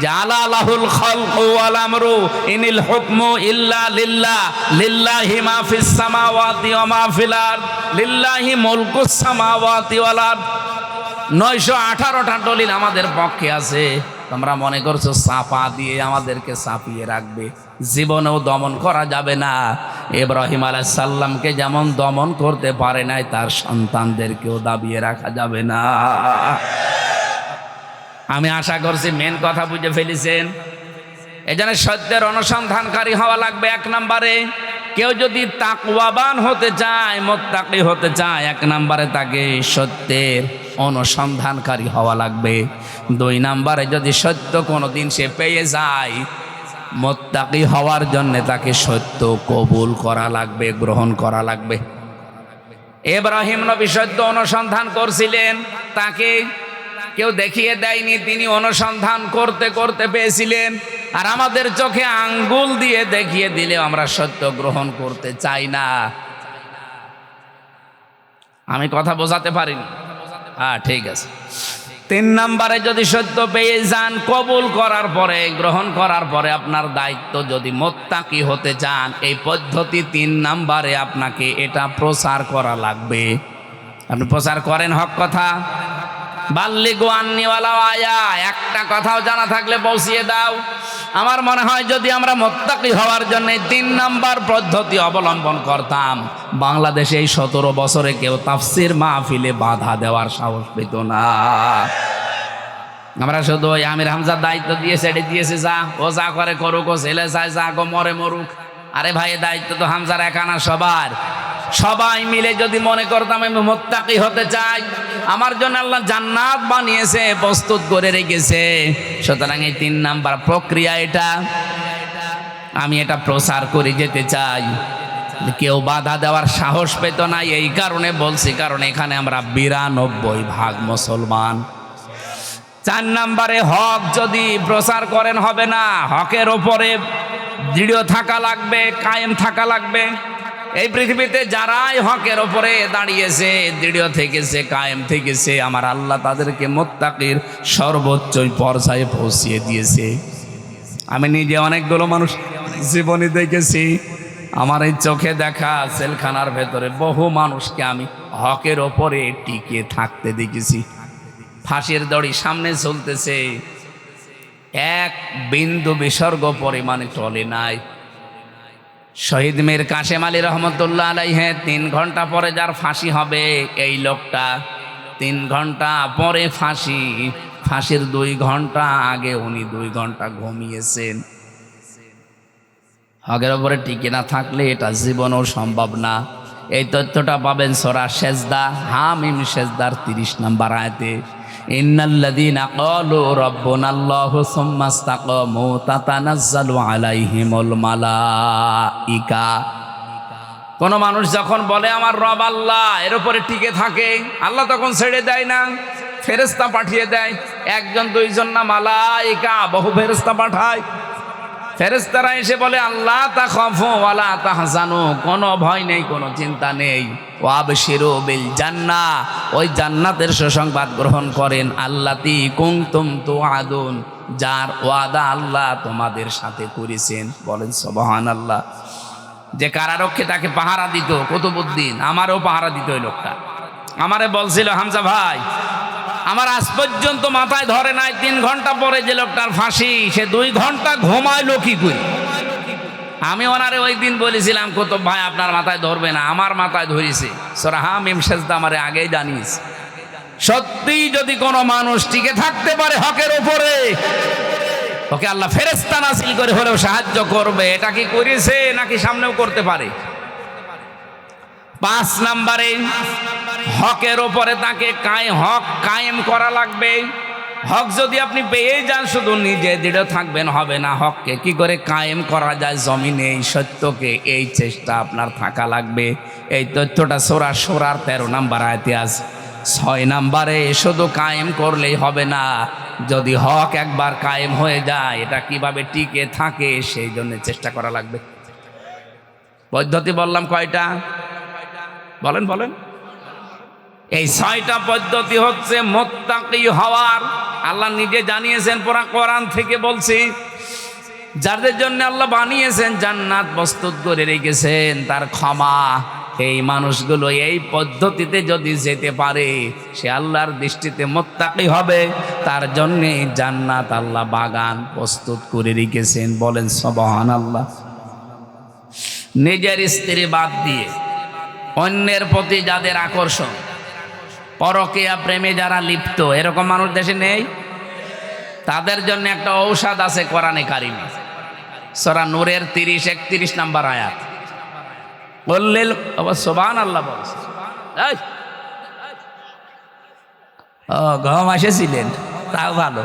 জালা লাহুল খালকু ওয়াল আমরু ইনিল হুকমু ইল্লা লিল্লাহ লিল্লাহি মা ফিস সামাওয়াতি ওয়া মা ফিল আরদ লিল্লাহি মুলকুস সামাওয়াতি ওয়াল আরদ। 918টা দলিল আমাদের পক্ষে আছে। তোমরা মনে করছো চাপা দিয়ে আমাদেরকে চাপিয়ে রাখবে? জীবনেও দমন করা যাবে না। ইব্রাহিম আলাইহিস সালামকে যেমন দমন করতে পারে নাই, তার সন্তানদেরকেও দাবিয়ে রাখা যাবে না। আমি আশা করছি মেন কথা বুঝে ফেলেছেন। এজন্য সত্যের অনুসন্ধানকারী হওয়া লাগবে 1 নম্বরে। কেউ যদি তাকওয়াবান হতে চায়, মুত্তাকি হতে চায়, 1 নম্বরে তাকে সত্যের অনুসন্ধানকারী হওয়া লাগবে। 2 নম্বরে যদি সত্য কোনোদিন সে পেয়ে যায়, মুত্তাকি হওয়ার জন্য তাকে সত্য কবুল করা লাগবে, গ্রহণ করা লাগবে। ইব্রাহিম নবী সত্য অনুসন্ধান করছিলেন, তাকে কেউ দেখিয়ে দেয়নি, তিনি অনুসন্ধান করতে করতে পেয়েছিলেন। আর আমাদের চোখে আঙ্গুল দিয়ে দেখিয়ে দিলে আমরা সত্য গ্রহণ করতে চাই না। আমি কথা বোঝাতে পারিনি? হ্যাঁ, ঠিক আছে। 3 নম্বরে যদি সত্য পেয়ে যান, কবুল করার পরে, গ্রহণ করার পরে আপনার দায়িত্ব, যদি মুত্তাকি হতে চান, এই পদ্ধতি 3 নম্বরে আপনাকে এটা প্রচার করা লাগবে। আপনি প্রচার করেন হক কথা, বাল্লিগু আন্নি ওয়ালাউ আয়া, একটা কথাও জানা থাকলে পৌঁছিয়ে দাও। আমার মনে হয় যদি আমরা মুত্তাকি হওয়ার জন্য 3 নাম্বার পদ্ধতি অবলম্বন করতাম, বাংলাদেশে এই 17 বছরে কেউ তাফসির মাহফিলে বাধা দেওয়ার সাহস পেত না। আমরা শুধু ওই আমির হামজার দায়িত্ব দিয়েছে, এটি দিয়েছে, যা ও যা করে করুক, ও ছেলে চায় যা গো মরে মরুক। আরে ভাই, দায়িত্ব তো হামজার একা না, সবার। সবাই মিলে যদি মনে করতাম আমি মুত্তাকি হতে চাই, আমার জন্য আল্লাহ জান্নাত বানিয়েছে, প্রস্তুত করে রেখেছে। সুতরাং এই 3 নাম্বার প্রক্রিয়া, এটা আমি এটা প্রচার করে যেতে চাই। কেউ বাধা দেওয়ার সাহস পেত না, এই কারণে বলছি, কারণ এখানে আমরা 92% মুসলমান। 4 নাম্বারে হক যদি প্রচার করেন হবে না, হকের ওপরে দৃঢ় থাকা লাগবে, কায়েম থাকা লাগবে। এই পৃথিবীতে যারাই হকের ওপরে দাঁড়িয়েছে, দৃঢ় থেকেছে, কায়েম থেকেছে, আমার আল্লাহ তাদেরকে মুত্তাকির সর্বোচ্চ পর্যায়ে পৌঁছিয়ে দিয়েছে। আমি নিজে অনেকগুলো মানুষ জীবনে দেখেছি, আমার এই চোখে দেখা সেলখানার ভেতরে বহু মানুষকে আমি হকের ওপরে টিকে থাকতে দেখেছি। ফাঁসির দড়ি সামনে চলতেছে, 1 বিন্দু বিসর্গ পরিমাণে টলে নাই। শহীদ মীর কাশেম আলী রহমতুল্লাহ আলাইহি 3 ঘন্টা পরে যার ফাঁসি হবে, এই লোকটা 3 ঘন্টা পরে ফাঁসি, ফাঁসির 2 ঘন্টা আগে উনি 2 ঘন্টা ঘুমিয়েছেন। হকের ওপরে টিকে না থাকলে এটা জীবনও সম্ভব না। এই তথ্যটা পাবেন সূরা সেজদা, হামিম সেজদার 30 নম্বর আয়াতে। ইন্নাল্লাযীনা ক্বালু রাব্বুনাল্লাহু সুম্মা ইসতাকামু তাতানাজ্জালু আলাইহিমুল মালাইকা। কোন মানুষ যখন বলে আমার রব আল্লাহ, এর উপরে টিকে থাকে, আল্লাহ তখন ছেড়ে দেয় না, ফেরেশতা পাঠিয়ে দেয়। 1 জন 2 জন না, মালাইকা বহু ফেরেশতা পাঠায়। ফেরেশতারা এসে বলে আল্লাহ তাখাফু ওয়ালা তাহজানু, কোনো ভয় নেই, কোনো চিন্তা নেই। ওয়াবশিরু বিল জান্নাহ, ওই জান্নাতের সুসংবাদ গ্রহণ করেন। আল্লাতী কুনতুম তুআদুন, যার ওয়াদা আল্লাহ তোমাদের সাথে করেছেন। বলেন সুবহানাল্লাহ। যে কারারক্ষী তাকে পাহারা দিত কুতুবউদ্দিন, আমারও পাহারা দিত ওই লোকটা। আমারে বলছিল হামজা ভাই, আমার আজ পর্যন্ত মাথায় ধরে নাই 3 ঘন্টা পরে যে লোকটার ফাঁসি, সে 2 ঘন্টা ঘুমাইলো কি করে। আমি ওনারে ওই দিন বলেছিলাম, কুতুব ভাই আপনার মাথায় ধরবে না, আমার মাথায় ধরেছে। সূরা হামিম সেজদা আমারে আগেই জানিয়েছে। সত্যি যদি কোনো মানুষ টিকে থাকতে পারে হকের উপরে, ওকে আল্লাহ ফেরেশতা নাযিল করে হলেও সাহায্য করবে। এটা কি করেছে নাকি সামনেও করতে পারে। 5 নম্বরে হকের ওপরে তাকে হক কায়েম করা লাগবে। হক যদি আপনি পেয়ে যান, শুধু নিজে দৃঢ় থাকবেন হবে না, হককে কি করে কায়েম করা যায় জমিনে, এই সত্যকে, এই চেষ্টা আপনার থাকা লাগবে। এই তথ্যটা সূরা শুরার 13 নম্বর আয়াতে আছে। 6 নম্বরে শুধু কায়েম করলেই হবে না, যদি হক একবার কায়েম হয়ে যায়, এটা কিভাবে টিকে থাকে সেই জন্য চেষ্টা করা লাগবে। পদ্ধতি বললাম কয়টা? বলেন বলেন। এই 6টা পদ্ধতি হচ্ছে মুত্তাকি হওয়ার। আল্লাহ নিজে জানিয়েছেন, পুরা কোরআন থেকে বলছি, যাদের জন্য আল্লাহ বানিয়েছেন, জান্নাত প্রস্তুত করে রেখেছেন, তার ক্ষমা। এই মানুষগুলো এই পদ্ধতিতে যদি যেতে পারে, সে আল্লাহর দৃষ্টিতে মুত্তাকি হবে। তার জন্যে জান্নাত আল্লাহ বাগান প্রস্তুত করে রেখেছেন। বলেন সুবহানাল্লাহ। নিজের স্ত্রী বাদ দিয়ে অন্যের প্রতি যাদের আকর্ষণ, পরকীয়া প্রেমে যারা লিপ্ত, এরকম মানুষ দেশে নেই। তাদের জন্য একটা ঔষধ আছে কোরআনে কারিমে, সূরা নূরের 30-31 নম্বর আয়াত। বললেন সুবহানাল্লাহ, বলছে গম আসেছিলেন, তাও ভালো।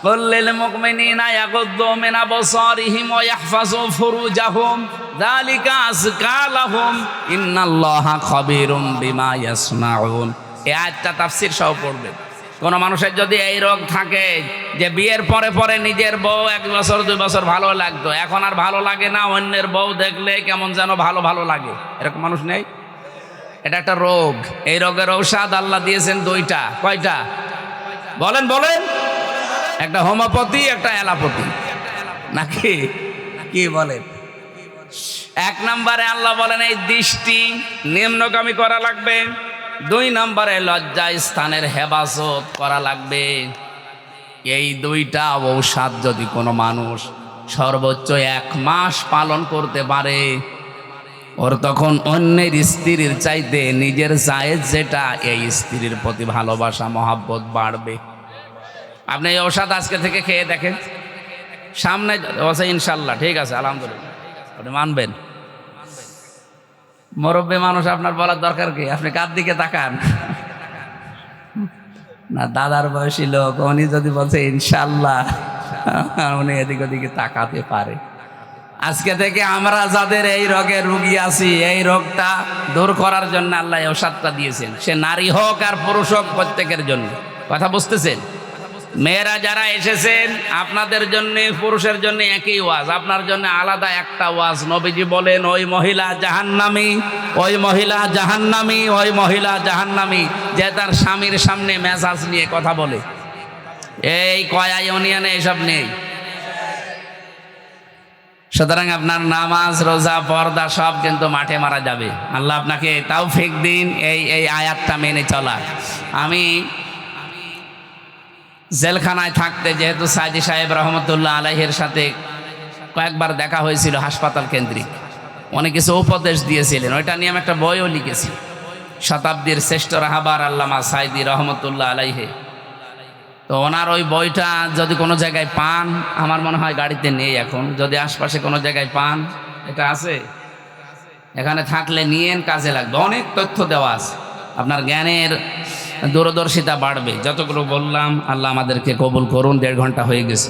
কুল্লিল মুমিনিনা ইয়াগুদ্দু মিন আবসারিহিম ওয়া ইয়াহফাযু ফুরুজাহুম যালিকা আযকা লাহুম ইন্নাল্লাহা খাবীরুম বিমা ইয়াসনাউন। এই আয়াতটা তাফসীর সহ পড়বেন। কোন মানুষের যদি এই রোগ থাকে যে বিয়ের পরে পরে নিজের বউ 1 বছর 2 বছর ভালো লাগতো, এখন আর ভালো লাগে না, অন্যের বউ দেখলে কেমন যেন ভালো ভালো লাগে, এরকম মানুষ নেই? এটা একটা রোগ। এই রোগের ঔষধ আল্লাহ দিয়েছেন 2টা। কয়টা? বলেন বলেন। একটা হোমিওপ্যাথি, একটা অ্যালোপ্যাথি, নাকি কি বলেন? 1 নম্বরে আল্লাহ বলেন এই দৃষ্টি নিম্নগামী করা লাগবে। দুই নম্বরে লজ্জা স্থানের হেফাজত করা লাগবে। এই দুইটা ঔষধ যদি কোনো মানুষ সর্বোচ্চ 1 মাস পালন করতে পারে, ওর তখন অন্যের স্ত্রীর চাইতে নিজের জায়েজ যেটা, এই স্ত্রীর প্রতি ভালোবাসা মহাব্বত বাড়বে। আপনি এই ঔষধ আজকে থেকে খেয়ে দেখেন, সামনে ইনশাল্লাহ ঠিক আছে, আলহামদুলিল্লাহ আপনি মানবেন। মুরব্বী মানুষ, আপনার বলার দরকার কি? আপনি কার দিকে তাকান? না, দাদার বয়সী লোক, উনি যদি বলছে ইনশাল্লাহ, উনি এদিক ওদিকে তাকাতে পারে। আজকে থেকে আমরা যাদের এই রোগের রুগী আছি, এই রোগটা দূর করার জন্য আল্লাহ ঔষধটা দিয়েছেন, সে নারী হোক আর পুরুষ হোক, প্রত্যেকের জন্য। কথা বুঝতেছেন? মেয়েরা যারা এসেছেন, আপনাদের জন্য পুরুষের জন্য একই ওয়াজ, আপনার জন্য আলাদা একটা ওয়াজ। নবীজি বলেন, ওই মহিলা জাহান্নামী, ওই মহিলা জাহান্নামী, ওই মহিলা জাহান্নামী, যে তার স্বামীর সামনে মেজাজ নিয়ে কথা বলে। এই কয়া ইউনিয়নে এসব নেই। সুতরাং আপনার নামাজ, রোজা, পর্দা সব কিন্তু মাঠে মারা যাবে। আল্লাহ আপনাকে তৌফিক দিন এই আয়াতটা মেনে চলা। আমি জেলখানায় থাকতে, যেহেতু সাইদি সাহেব রহমতুল্লাহ আলাইহির সাথে কয়েকবার দেখা হয়েছিল হাসপাতাল কেন্দ্রিক, অনেক কিছু উপদেশ দিয়েছিলেন, ওইটা নিয়ে আমি একটা বইও লিখেছি, শতাব্দীর শ্রেষ্ঠ রাহাবার আল্লামা সাইদি রহমতুল্লাহ আলাইহি। তো ওনার ওই বইটা যদি কোনো জায়গায় পান, আমার মনে হয় গাড়িতে নেই এখন, যদি আশপাশে কোনো জায়গায় পান, এটা আছে, এখানে থাকলে নিয়েন, কাজে লাগবে। অনেক তথ্য দেওয়া আছে, আপনার জ্ঞানের দূরদর্শিতা বাড়বে। যতগুলো বললাম, আল্লাহ আমাদেরকে কবুল করুন। 1.5 ঘন্টা হয়ে গেছে।